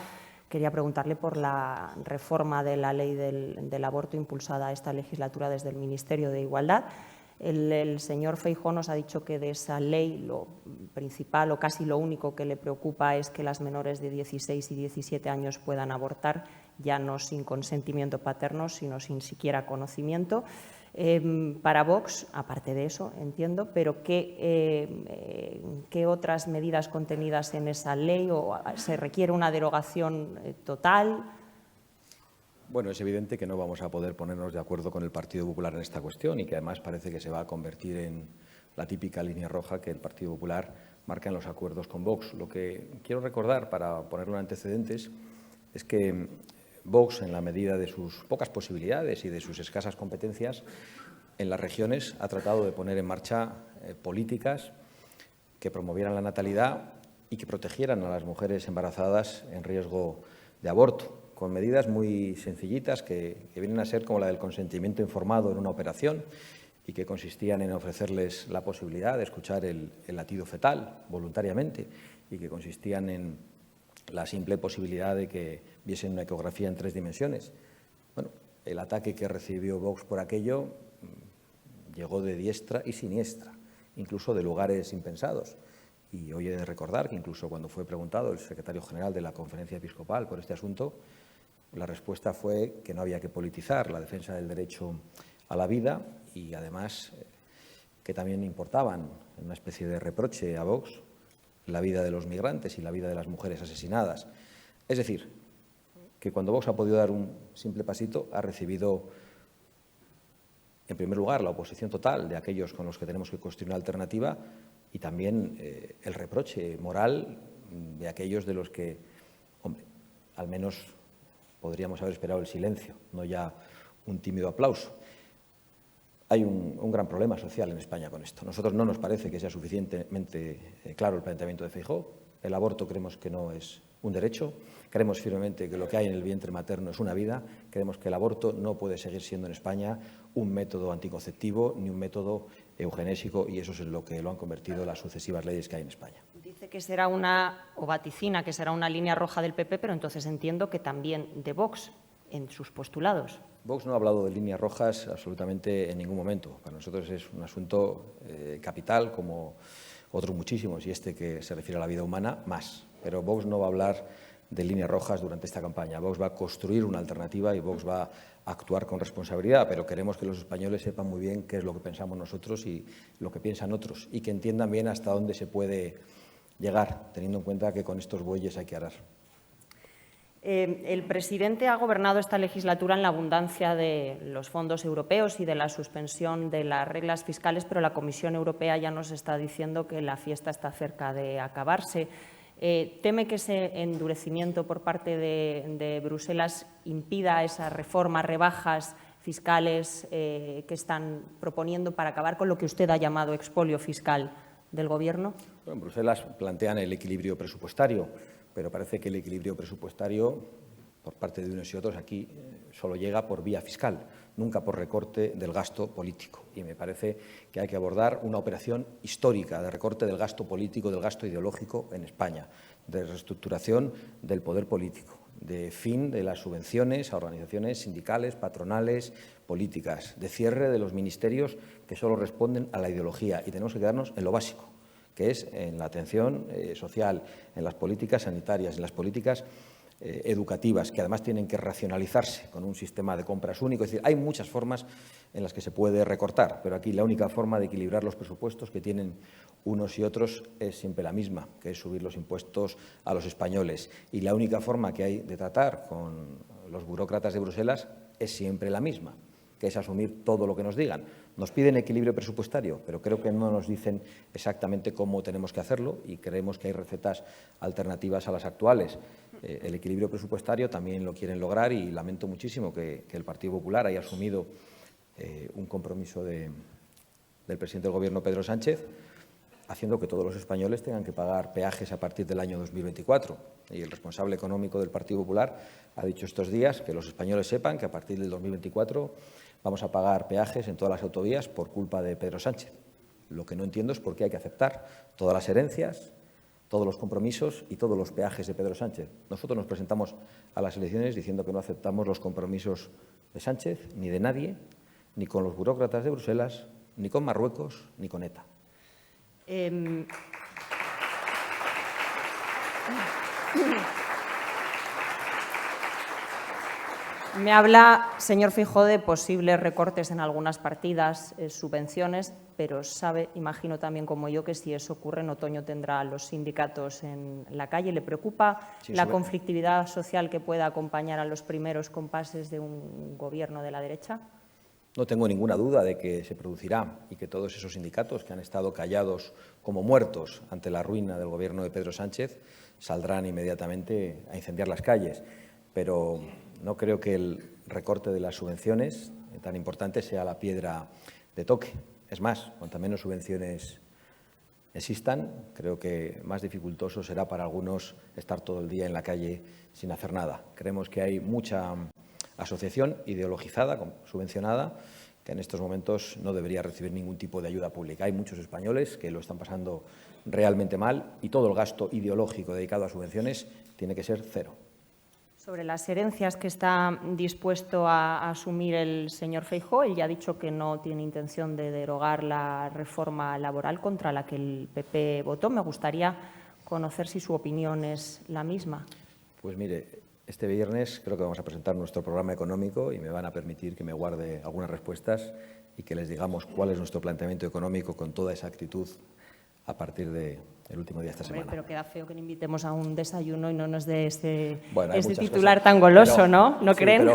quería preguntarle por la reforma de la ley del aborto impulsada esta legislatura desde el Ministerio de Igualdad. El señor Feijóo nos ha dicho que de esa ley lo principal o casi lo único que le preocupa es que las menores de 16 y 17 años puedan abortar, ya no sin consentimiento paterno, sino sin siquiera conocimiento. Para Vox, aparte de eso, entiendo, pero ¿qué otras medidas contenidas en esa ley o se requiere una derogación total? Bueno, es evidente que no vamos a poder ponernos de acuerdo con el Partido Popular en esta cuestión y que además parece que se va a convertir en la típica línea roja que el Partido Popular marca en los acuerdos con Vox. Lo que quiero recordar, para ponerlo en antecedentes, es que Vox, en la medida de sus pocas posibilidades y de sus escasas competencias, en las regiones ha tratado de poner en marcha políticas que promovieran la natalidad y que protegieran a las mujeres embarazadas en riesgo de aborto, con medidas muy sencillitas que vienen a ser como la del consentimiento informado en una operación y que consistían en ofrecerles la posibilidad de escuchar el latido fetal voluntariamente y que consistían en la simple posibilidad de que viesen una ecografía en 3 dimensiones. Bueno, el ataque que recibió Vox por aquello llegó de diestra y siniestra, incluso de lugares impensados. Y hoy he de recordar que incluso cuando fue preguntado el secretario general de la Conferencia Episcopal por este asunto, la respuesta fue que no había que politizar la defensa del derecho a la vida y, además, que también importaban, en una especie de reproche a Vox, la vida de los migrantes y la vida de las mujeres asesinadas. Es decir, que cuando Vox ha podido dar un simple pasito, ha recibido, en primer lugar, la oposición total de aquellos con los que tenemos que construir una alternativa y también el reproche moral de aquellos de los que, hombre, al menos podríamos haber esperado el silencio, no ya un tímido aplauso. Hay un gran problema social en España con esto. Nosotros no nos parece que sea suficientemente claro el planteamiento de Feijóo. El aborto creemos que no es un derecho. Creemos firmemente que lo que hay en el vientre materno es una vida. Creemos que el aborto no puede seguir siendo en España un método anticonceptivo ni un método eugenésico, y eso es lo que lo han convertido las sucesivas leyes que hay en España. Dice que será o vaticina que será una línea roja del PP, pero entonces entiendo que también de Vox en sus postulados. Vox no ha hablado de líneas rojas absolutamente en ningún momento. Para nosotros es un asunto capital, como otros muchísimos, y este que se refiere a la vida humana, más. Pero Vox no va a hablar de líneas rojas durante esta campaña. Vox va a construir una alternativa y Vox va a actuar con responsabilidad, pero queremos que los españoles sepan muy bien qué es lo que pensamos nosotros y lo que piensan otros, y que entiendan bien hasta dónde se puede llegar, teniendo en cuenta que con estos bueyes hay que arar. El presidente ha gobernado esta legislatura en la abundancia de los fondos europeos y de la suspensión de las reglas fiscales, pero la Comisión Europea ya nos está diciendo que la fiesta está cerca de acabarse. ¿Teme que ese endurecimiento por parte de Bruselas impida esas reformas, rebajas fiscales que están proponiendo para acabar con lo que usted ha llamado expolio fiscal del Gobierno? Bueno, en Bruselas plantean el equilibrio presupuestario, pero parece que el equilibrio presupuestario por parte de unos y otros aquí solo llega por vía fiscal, nunca por recorte del gasto político. Y me parece que hay que abordar una operación histórica de recorte del gasto político, del gasto ideológico en España, de reestructuración del poder político, de fin de las subvenciones a organizaciones sindicales, patronales, políticas, de cierre de los ministerios que solo responden a la ideología. Y tenemos que quedarnos en lo básico, que es en la atención social, en las políticas sanitarias, en las políticas educativas, que además tienen que racionalizarse con un sistema de compras único. Es decir, hay muchas formas en las que se puede recortar, pero aquí la única forma de equilibrar los presupuestos que tienen unos y otros es siempre la misma, que es subir los impuestos a los españoles. Y la única forma que hay de tratar con los burócratas de Bruselas es siempre la misma, que es asumir todo lo que nos digan. Nos piden equilibrio presupuestario, pero creo que no nos dicen exactamente cómo tenemos que hacerlo y creemos que hay recetas alternativas a las actuales. El equilibrio presupuestario también lo quieren lograr y lamento muchísimo que el Partido Popular haya asumido un compromiso del presidente del Gobierno, Pedro Sánchez, haciendo que todos los españoles tengan que pagar peajes a partir del año 2024. Y el responsable económico del Partido Popular ha dicho estos días que los españoles sepan que a partir del 2024 vamos a pagar peajes en todas las autovías por culpa de Pedro Sánchez. Lo que no entiendo es por qué hay que aceptar todas las herencias, todos los compromisos y todos los peajes de Pedro Sánchez. Nosotros nos presentamos a las elecciones diciendo que no aceptamos los compromisos de Sánchez, ni de nadie, ni con los burócratas de Bruselas, ni con Marruecos, ni con ETA. Me habla, señor Feijóo, de posibles recortes en algunas partidas, subvenciones, pero sabe, imagino también como yo, que si eso ocurre en otoño tendrá a los sindicatos en la calle. ¿Le preocupa la conflictividad social que pueda acompañar a los primeros compases de un gobierno de la derecha? No tengo ninguna duda de que se producirá y que todos esos sindicatos que han estado callados como muertos ante la ruina del Gobierno de Pedro Sánchez saldrán inmediatamente a incendiar las calles. Pero no creo que el recorte de las subvenciones tan importante sea la piedra de toque. Es más, cuanto menos subvenciones existan, creo que más dificultoso será para algunos estar todo el día en la calle sin hacer nada. Creemos que hay mucha asociación ideologizada, subvencionada, que en estos momentos no debería recibir ningún tipo de ayuda pública. Hay muchos españoles que lo están pasando realmente mal y todo el gasto ideológico dedicado a subvenciones tiene que ser cero. Sobre las herencias que está dispuesto a asumir el señor Feijóo, él ya ha dicho que no tiene intención de derogar la reforma laboral contra la que el PP votó. Me gustaría conocer si su opinión es la misma. Pues mire, este viernes creo que vamos a presentar nuestro programa económico y me van a permitir que me guarde algunas respuestas y que les digamos cuál es nuestro planteamiento económico con toda esa actitud a partir del último día de esta semana. Pero queda feo que le invitemos a un desayuno y no nos dé este muchas titular cosas, tan goloso, pero, ¿no? ¿No sí, creen?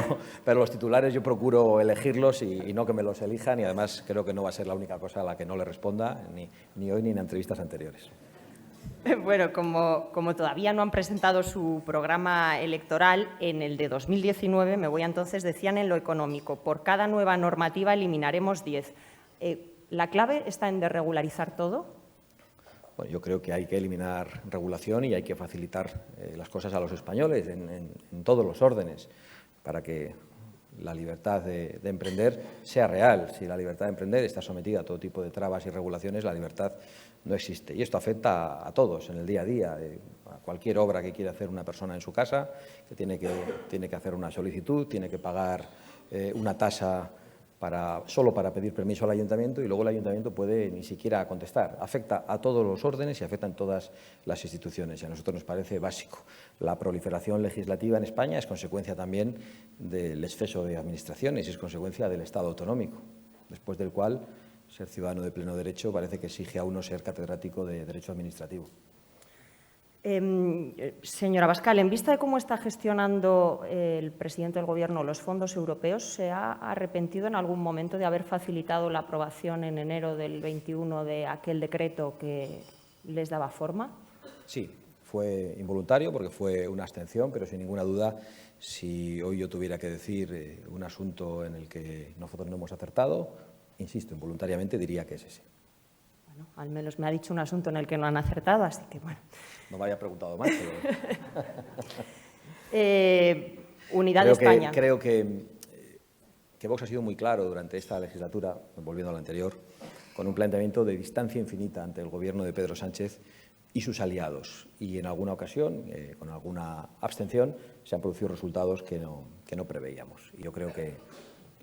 Pero los titulares yo procuro elegirlos y no que me los elijan, y además creo que no va a ser la única cosa a la que no le responda, ni hoy ni en entrevistas anteriores. Bueno, como todavía no han presentado su programa electoral, en el de 2019, me voy entonces, decían en lo económico, por cada nueva normativa eliminaremos 10. ¿La clave está en desregularizar todo? Bueno, yo creo que hay que eliminar regulación y hay que facilitar las cosas a los españoles en todos los órdenes para que la libertad de emprender sea real. Si la libertad de emprender está sometida a todo tipo de trabas y regulaciones, la libertad no existe. Y esto afecta a todos en el día a día, a cualquier obra que quiera hacer una persona en su casa, que tiene que hacer una solicitud, tiene que pagar una tasa solo para pedir permiso al ayuntamiento y luego el ayuntamiento puede ni siquiera contestar. Afecta a todos los órdenes y afecta en todas las instituciones y a nosotros nos parece básico. La proliferación legislativa en España es consecuencia también del exceso de administraciones y es consecuencia del Estado autonómico, después del cual ser ciudadano de pleno derecho parece que exige a uno ser catedrático de Derecho Administrativo. Señora Abascal, en vista de cómo está gestionando el presidente del Gobierno los fondos europeos, ¿se ha arrepentido en algún momento de haber facilitado la aprobación en enero del 21 de aquel decreto que les daba forma? Sí, fue involuntario porque fue una abstención, pero sin ninguna duda, si hoy yo tuviera que decir un asunto en el que nosotros no hemos acertado, insisto, involuntariamente diría que es ese. Bueno, al menos me ha dicho un asunto en el que no han acertado, así que bueno. No me haya preguntado más, pero... Unidad de España. Creo que Vox ha sido muy claro durante esta legislatura, volviendo a la anterior, con un planteamiento de distancia infinita ante el Gobierno de Pedro Sánchez y sus aliados. Y en alguna ocasión, con alguna abstención, se han producido resultados que no preveíamos. Y yo creo que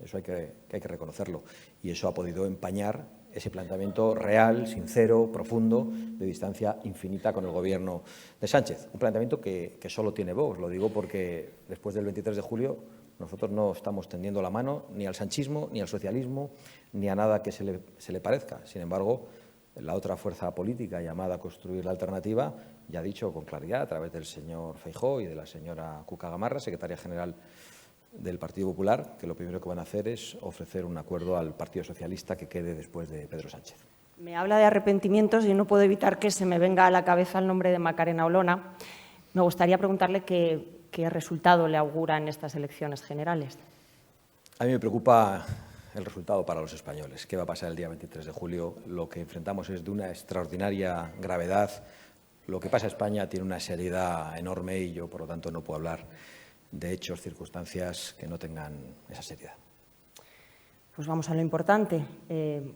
eso hay que reconocerlo. Y eso ha podido empañar ese planteamiento real, sincero, profundo, de distancia infinita con el Gobierno de Sánchez. Un planteamiento que solo tiene Vox. Lo digo porque después del 23 de julio nosotros no estamos tendiendo la mano ni al sanchismo, ni al socialismo, ni a nada que se le parezca. Sin embargo, la otra fuerza política llamada a construir la alternativa ya ha dicho con claridad, a través del señor Feijóo y de la señora Cuca Gamarra, secretaria general del Partido Popular, que lo primero que van a hacer es ofrecer un acuerdo al Partido Socialista que quede después de Pedro Sánchez. Me habla de arrepentimientos y no puedo evitar que se me venga a la cabeza el nombre de Macarena Olona. Me gustaría preguntarle qué resultado le augura en estas elecciones generales. A mí me preocupa el resultado para los españoles. ¿Qué va a pasar el día 23 de julio? Lo que enfrentamos es de una extraordinaria gravedad. Lo que pasa en España tiene una seriedad enorme y yo, por lo tanto, no puedo hablar de hechos, circunstancias que no tengan esa seriedad. Pues vamos a lo importante,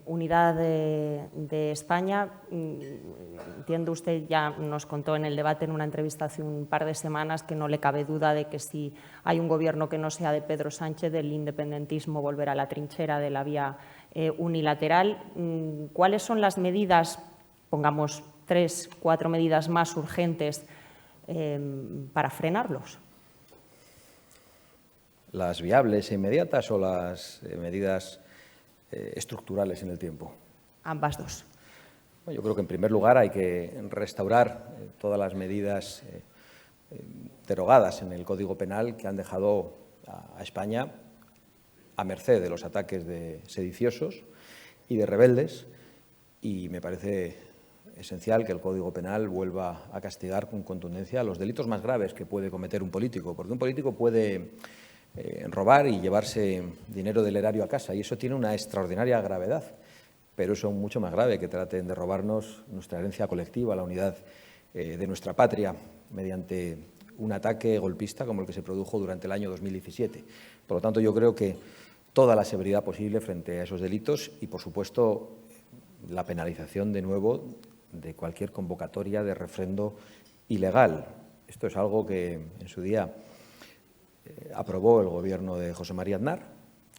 unidad de España. Entiendo, usted ya nos contó en el debate, en una entrevista hace un par de semanas, que no le cabe duda de que si hay un gobierno que no sea de Pedro Sánchez, el independentismo volverá a la trinchera de la vía unilateral. ¿Cuáles son las medidas, pongamos 3, 4 medidas más urgentes para frenarlos? ¿Las viables e inmediatas o las medidas estructurales en el tiempo? Ambas dos. Yo creo que, en primer lugar, hay que restaurar todas las medidas derogadas en el Código Penal que han dejado a España a merced de los ataques de sediciosos y de rebeldes, y me parece esencial que el Código Penal vuelva a castigar con contundencia los delitos más graves que puede cometer un político, porque un político puede robar y llevarse dinero del erario a casa. Y eso tiene una extraordinaria gravedad, pero eso es mucho más grave que traten de robarnos nuestra herencia colectiva, la unidad de nuestra patria, mediante un ataque golpista como el que se produjo durante el año 2017. Por lo tanto, yo creo que toda la severidad posible frente a esos delitos y, por supuesto, la penalización de nuevo de cualquier convocatoria de refrendo ilegal. Esto es algo que en su día aprobó el Gobierno de José María Aznar,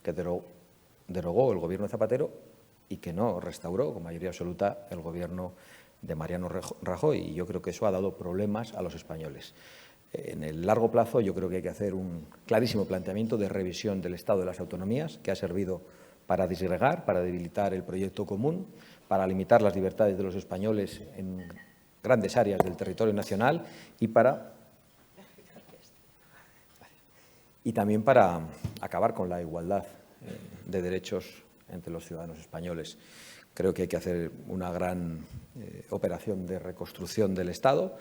que derogó el Gobierno de Zapatero y que no restauró con mayoría absoluta el Gobierno de Mariano Rajoy. Y yo creo que eso ha dado problemas a los españoles. En el largo plazo yo creo que hay que hacer un clarísimo planteamiento de revisión del Estado de las autonomías, que ha servido para disgregar, para debilitar el proyecto común, para limitar las libertades de los españoles en grandes áreas del territorio nacional y también para acabar con la igualdad de derechos entre los ciudadanos españoles. Creo que hay que hacer una gran operación de reconstrucción del Estado,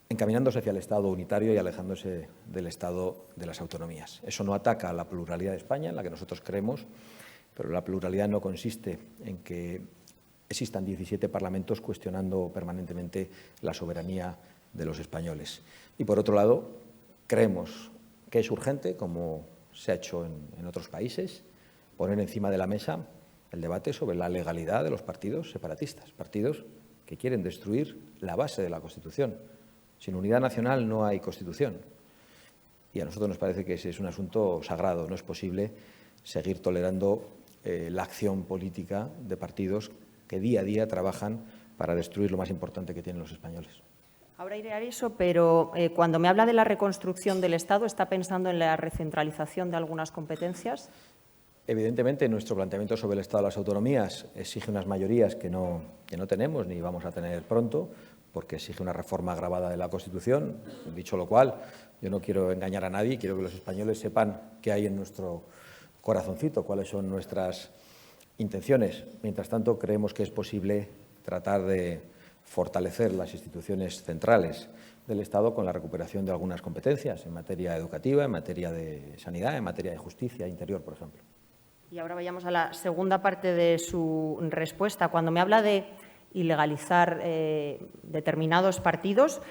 encaminándose hacia el Estado unitario y alejándose del Estado de las autonomías. Eso no ataca a la pluralidad de España, en la que nosotros creemos, pero la pluralidad no consiste en que existan 17 parlamentos cuestionando permanentemente la soberanía de los españoles. Y, por otro lado, creemos que es urgente, como se ha hecho en otros países, poner encima de la mesa el debate sobre la legalidad de los partidos separatistas, partidos que quieren destruir la base de la Constitución. Sin unidad nacional no hay Constitución. Y a nosotros nos parece que ese es un asunto sagrado. No es posible seguir tolerando la acción política de partidos que día a día trabajan para destruir lo más importante que tienen los españoles. Ahora iré a eso, pero cuando me habla de la reconstrucción del Estado, ¿está pensando en la recentralización de algunas competencias? Evidentemente, nuestro planteamiento sobre el Estado de las autonomías exige unas mayorías que no tenemos ni vamos a tener pronto, porque exige una reforma agravada de la Constitución. Dicho lo cual, yo no quiero engañar a nadie, quiero que los españoles sepan qué hay en nuestro corazoncito, cuáles son nuestras intenciones. Mientras tanto, creemos que es posible tratar de fortalecer las instituciones centrales del Estado con la recuperación de algunas competencias en materia educativa, en materia de sanidad, en materia de justicia interior, por ejemplo. Y ahora vayamos a la segunda parte de su respuesta. Cuando me habla de ilegalizar determinados partidos,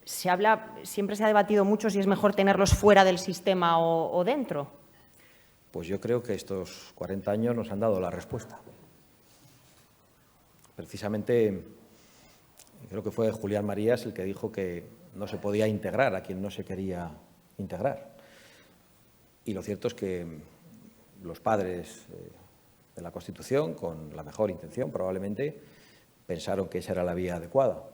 siempre se ha debatido mucho si es mejor tenerlos fuera del sistema o dentro. Pues yo creo que estos 40 años nos han dado la respuesta. Precisamente, creo que fue Julián Marías el que dijo que no se podía integrar a quien no se quería integrar. Y lo cierto es que los padres de la Constitución, con la mejor intención probablemente, pensaron que esa era la vía adecuada.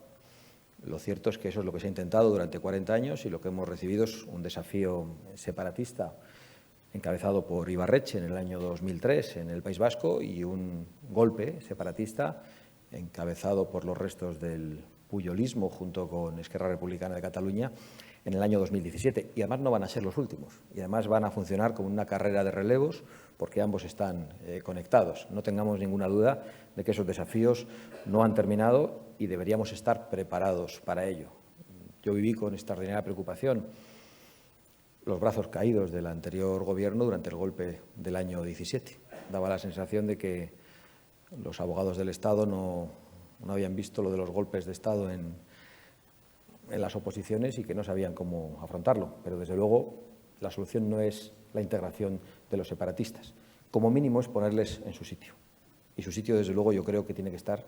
Lo cierto es que eso es lo que se ha intentado durante 40 años y lo que hemos recibido es un desafío separatista encabezado por Ibarretxe en el año 2003 en el País Vasco y un golpe separatista encabezado por los restos del puyolismo junto con Esquerra Republicana de Cataluña en el año 2017. Y además no van a ser los últimos. Y además van a funcionar como una carrera de relevos porque ambos están conectados. No tengamos ninguna duda de que esos desafíos no han terminado y deberíamos estar preparados para ello. Yo viví con extraordinaria preocupación los brazos caídos del anterior Gobierno durante el golpe del año 17. Daba la sensación de que los abogados del Estado no habían visto lo de los golpes de Estado en las oposiciones y que no sabían cómo afrontarlo. Pero, desde luego, la solución no es la integración de los separatistas. Como mínimo es ponerles en su sitio. Y su sitio, desde luego, yo creo que tiene que estar,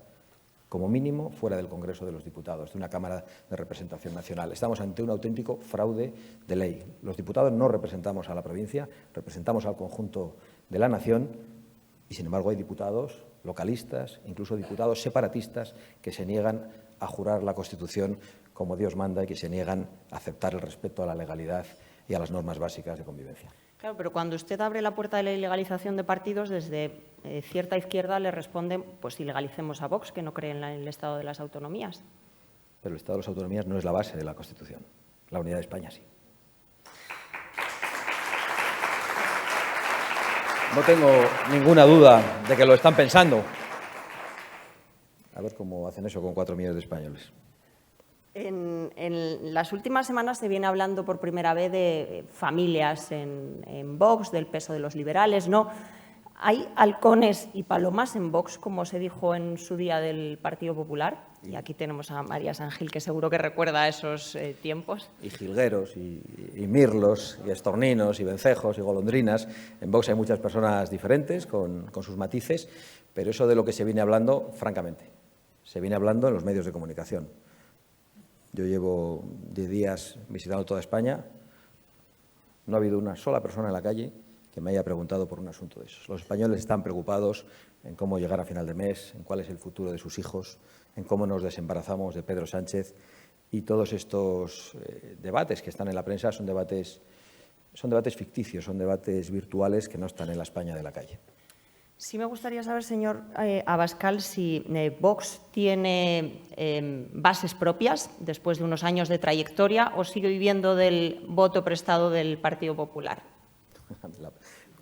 como mínimo, fuera del Congreso de los Diputados, de una Cámara de Representación Nacional. Estamos ante un auténtico fraude de ley. Los diputados no representamos a la provincia, representamos al conjunto de la nación y, sin embargo, hay diputados localistas, incluso diputados separatistas, que se niegan a jurar la Constitución como Dios manda y que se niegan a aceptar el respeto a la legalidad y a las normas básicas de convivencia. Claro, pero cuando usted abre la puerta de la ilegalización de partidos, desde cierta izquierda le responden, pues ilegalicemos a Vox, que no cree en el Estado de las autonomías. Pero el Estado de las autonomías no es la base de la Constitución. La unidad de España sí. No tengo ninguna duda de que lo están pensando. A ver cómo hacen eso con 4 millones de españoles. En las últimas semanas se viene hablando por primera vez de familias en Vox, del peso de los liberales, ¿no? ¿Hay halcones y palomas en Vox, como se dijo en su día del Partido Popular? Y aquí tenemos a María San Gil, que seguro que recuerda esos tiempos. Y jilgueros, y mirlos, y estorninos, y vencejos, y golondrinas. En Vox hay muchas personas diferentes, con sus matices, pero eso de lo que se viene hablando, francamente, se viene hablando en los medios de comunicación. Yo llevo 10 días visitando toda España. No ha habido una sola persona en la calle que me haya preguntado por un asunto de esos. Los españoles están preocupados en cómo llegar a final de mes, en cuál es el futuro de sus hijos, en cómo nos desembarazamos de Pedro Sánchez, y todos estos debates que están en la prensa son debates ficticios, son debates virtuales que no están en la España de la calle. Sí me gustaría saber, señor Abascal, si Vox tiene bases propias después de unos años de trayectoria o sigue viviendo del voto prestado del Partido Popular.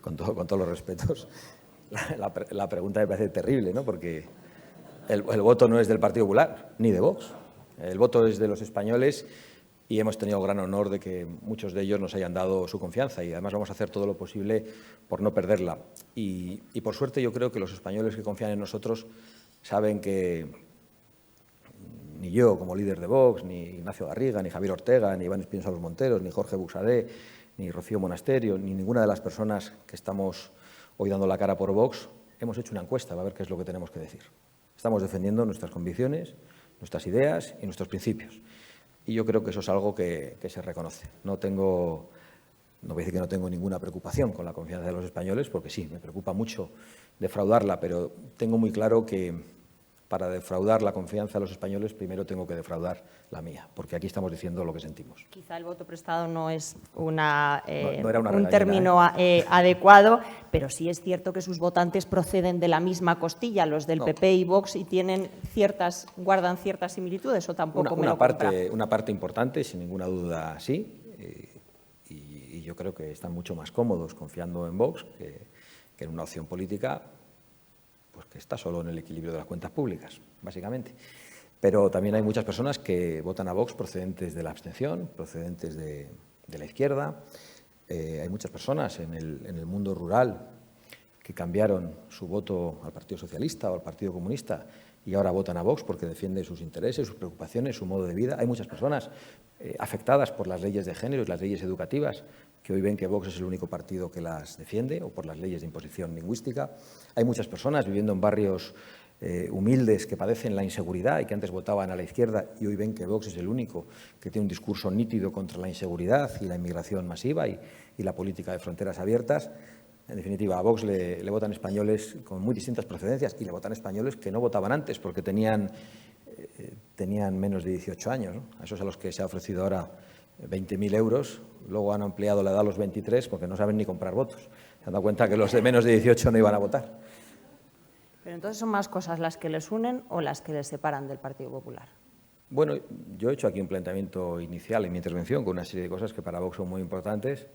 Con todos los respetos, la pregunta me parece terrible, ¿no? Porque el voto no es del Partido Popular ni de Vox. El voto es de los españoles y hemos tenido el gran honor de que muchos de ellos nos hayan dado su confianza, y además vamos a hacer todo lo posible por no perderla. Y por suerte yo creo que los españoles que confían en nosotros saben que ni yo como líder de Vox, ni Ignacio Garriga, ni Javier Ortega, ni Iván Espinosa Los Monteros, ni Jorge Buxadé, ni Rocío Monasterio, ni ninguna de las personas que estamos hoy dando la cara por Vox hemos hecho una encuesta para ver qué es lo que tenemos que decir. Estamos defendiendo nuestras convicciones, nuestras ideas y nuestros principios. Y yo creo que eso es algo que se reconoce. No voy a decir que no tengo ninguna preocupación con la confianza de los españoles, porque sí, me preocupa mucho defraudarla, pero tengo muy claro que para defraudar la confianza de los españoles primero tengo que defraudar la mía, porque aquí estamos diciendo lo que sentimos. Quizá el voto prestado no es un término adecuado, pero sí es cierto que sus votantes proceden de la misma costilla, los del PP y Vox, y guardan ciertas similitudes, o tampoco me lo compra. Una parte importante, sin ninguna duda, sí, y yo creo que están mucho más cómodos confiando en Vox que en una opción política pues que está solo en el equilibrio de las cuentas públicas, básicamente. Pero también hay muchas personas que votan a Vox procedentes de la abstención, procedentes de la izquierda. Hay muchas personas en el mundo rural que cambiaron su voto al Partido Socialista o al Partido Comunista y ahora votan a Vox porque defiende sus intereses, sus preocupaciones, su modo de vida. Hay muchas personas afectadas por las leyes de género y las leyes educativas que hoy ven que Vox es el único partido que las defiende, o por las leyes de imposición lingüística. Hay muchas personas viviendo en barrios humildes que padecen la inseguridad y que antes votaban a la izquierda y hoy ven que Vox es el único que tiene un discurso nítido contra la inseguridad y la inmigración masiva y la política de fronteras abiertas. En definitiva, a Vox le votan españoles con muy distintas procedencias y le votan españoles que no votaban antes porque tenían menos de 18 años, ¿no? A esos a los que se ha ofrecido ahora 20.000 euros, luego han ampliado la edad a los 23 porque no saben ni comprar votos. Se han dado cuenta que los de menos de 18 no iban a votar. Pero entonces, ¿son más cosas las que les unen o las que les separan del Partido Popular? Bueno, yo he hecho aquí un planteamiento inicial en mi intervención con una serie de cosas que para Vox son muy importantes,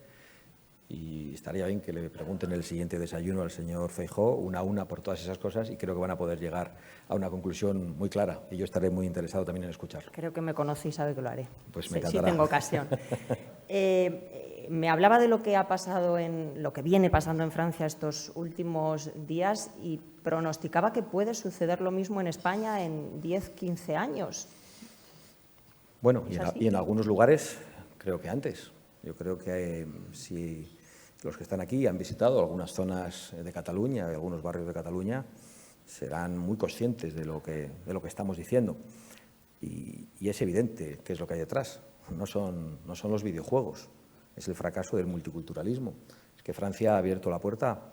y estaría bien que le pregunten el siguiente desayuno al señor Feijóo, una a una, por todas esas cosas, y creo que van a poder llegar a una conclusión muy clara, y yo estaré muy interesado también en escucharlo. Creo que me conoce y sabe que lo haré. Pues me encantará. Sí tengo ocasión. Me hablaba de lo que lo que viene pasando en Francia estos últimos días y pronosticaba que puede suceder lo mismo en España en 10, 15 años. Bueno, y en algunos lugares creo que antes. Yo creo que si los que están aquí han visitado algunas zonas de Cataluña, de algunos barrios de Cataluña, serán muy conscientes de lo que estamos diciendo. Y es evidente qué es lo que hay detrás. No son los videojuegos, es el fracaso del multiculturalismo. Es que Francia ha abierto la puerta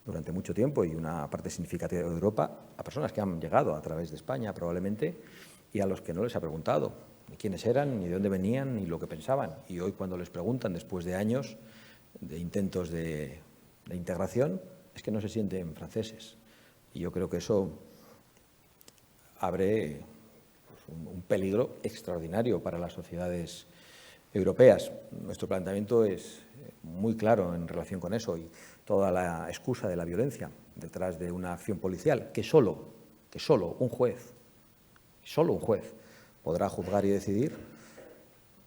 durante mucho tiempo, y una parte significativa de Europa, a personas que han llegado a través de España probablemente, y a los que no les ha preguntado ni quiénes eran, ni de dónde venían, ni lo que pensaban. Y hoy, cuando les preguntan, después de años de intentos de integración, es que no se sienten franceses. Y yo creo que eso abre un peligro extraordinario para las sociedades europeas. Nuestro planteamiento es muy claro en relación con eso, y toda la excusa de la violencia detrás de una acción policial que solo un juez podrá juzgar y decidir,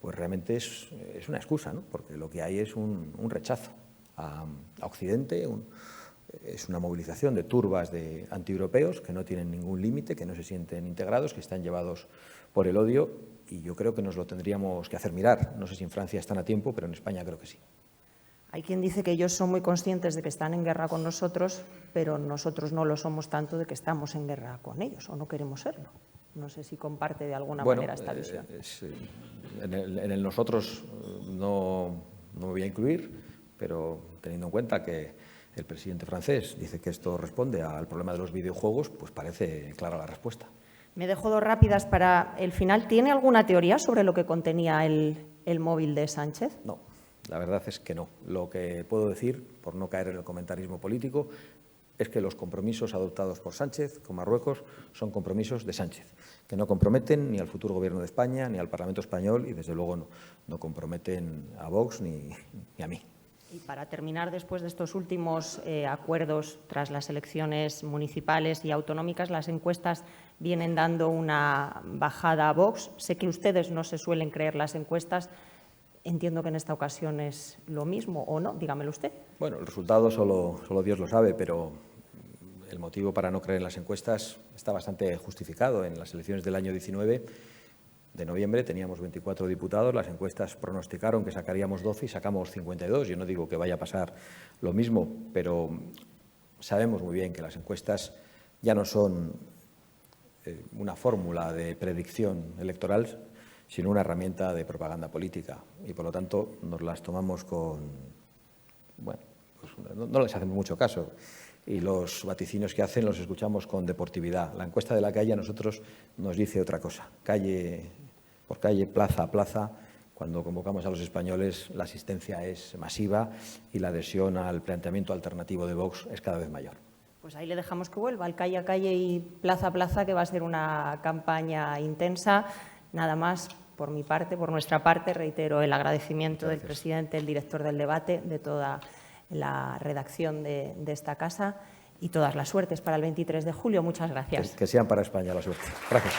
pues realmente es una excusa, ¿no? Porque lo que hay es un rechazo a Occidente, es una movilización de turbas de antieuropeos que no tienen ningún límite, que no se sienten integrados, que están llevados por el odio, y yo creo que nos lo tendríamos que hacer mirar. No sé si en Francia están a tiempo, pero en España creo que sí. Hay quien dice que ellos son muy conscientes de que están en guerra con nosotros, pero nosotros no lo somos tanto de que estamos en guerra con ellos, o no queremos serlo. No sé si comparte de alguna manera esta visión. En el nosotros no me voy a incluir, pero teniendo en cuenta que el presidente francés dice que esto responde al problema de los videojuegos, pues parece clara la respuesta. Me dejo dos rápidas para el final. ¿Tiene alguna teoría sobre lo que contenía el móvil de Sánchez? No, la verdad es que no. Lo que puedo decir, por no caer en el comentarismo político, es que los compromisos adoptados por Sánchez con Marruecos son compromisos de Sánchez, que no comprometen ni al futuro Gobierno de España, ni al Parlamento español, y desde luego no comprometen a Vox ni a mí. Y para terminar, después de estos últimos acuerdos tras las elecciones municipales y autonómicas, las encuestas vienen dando una bajada a Vox. Sé que ustedes no se suelen creer las encuestas. Entiendo que en esta ocasión es lo mismo, ¿o no? Dígamelo usted. Bueno, el resultado solo Dios lo sabe, pero el motivo para no creer en las encuestas está bastante justificado. En las elecciones del año 19 de noviembre teníamos 24 diputados, las encuestas pronosticaron que sacaríamos 12 y sacamos 52. Yo no digo que vaya a pasar lo mismo, pero sabemos muy bien que las encuestas ya no son una fórmula de predicción electoral, sino una herramienta de propaganda política. Y, por lo tanto, nos las tomamos con... Bueno, pues no les hacemos mucho caso. Y los vaticinios que hacen los escuchamos con deportividad. La encuesta de la calle a nosotros nos dice otra cosa. Calle por calle, plaza a plaza, cuando convocamos a los españoles, la asistencia es masiva y la adhesión al planteamiento alternativo de Vox es cada vez mayor. Pues ahí le dejamos que vuelva, al calle a calle y plaza a plaza, que va a ser una campaña intensa. Nada más por mi parte, por nuestra parte, reitero el agradecimiento del presidente, el director del debate, de toda la redacción de esta casa, y todas las suertes para el 23 de julio. Muchas gracias. Que sean para España la suerte. Gracias.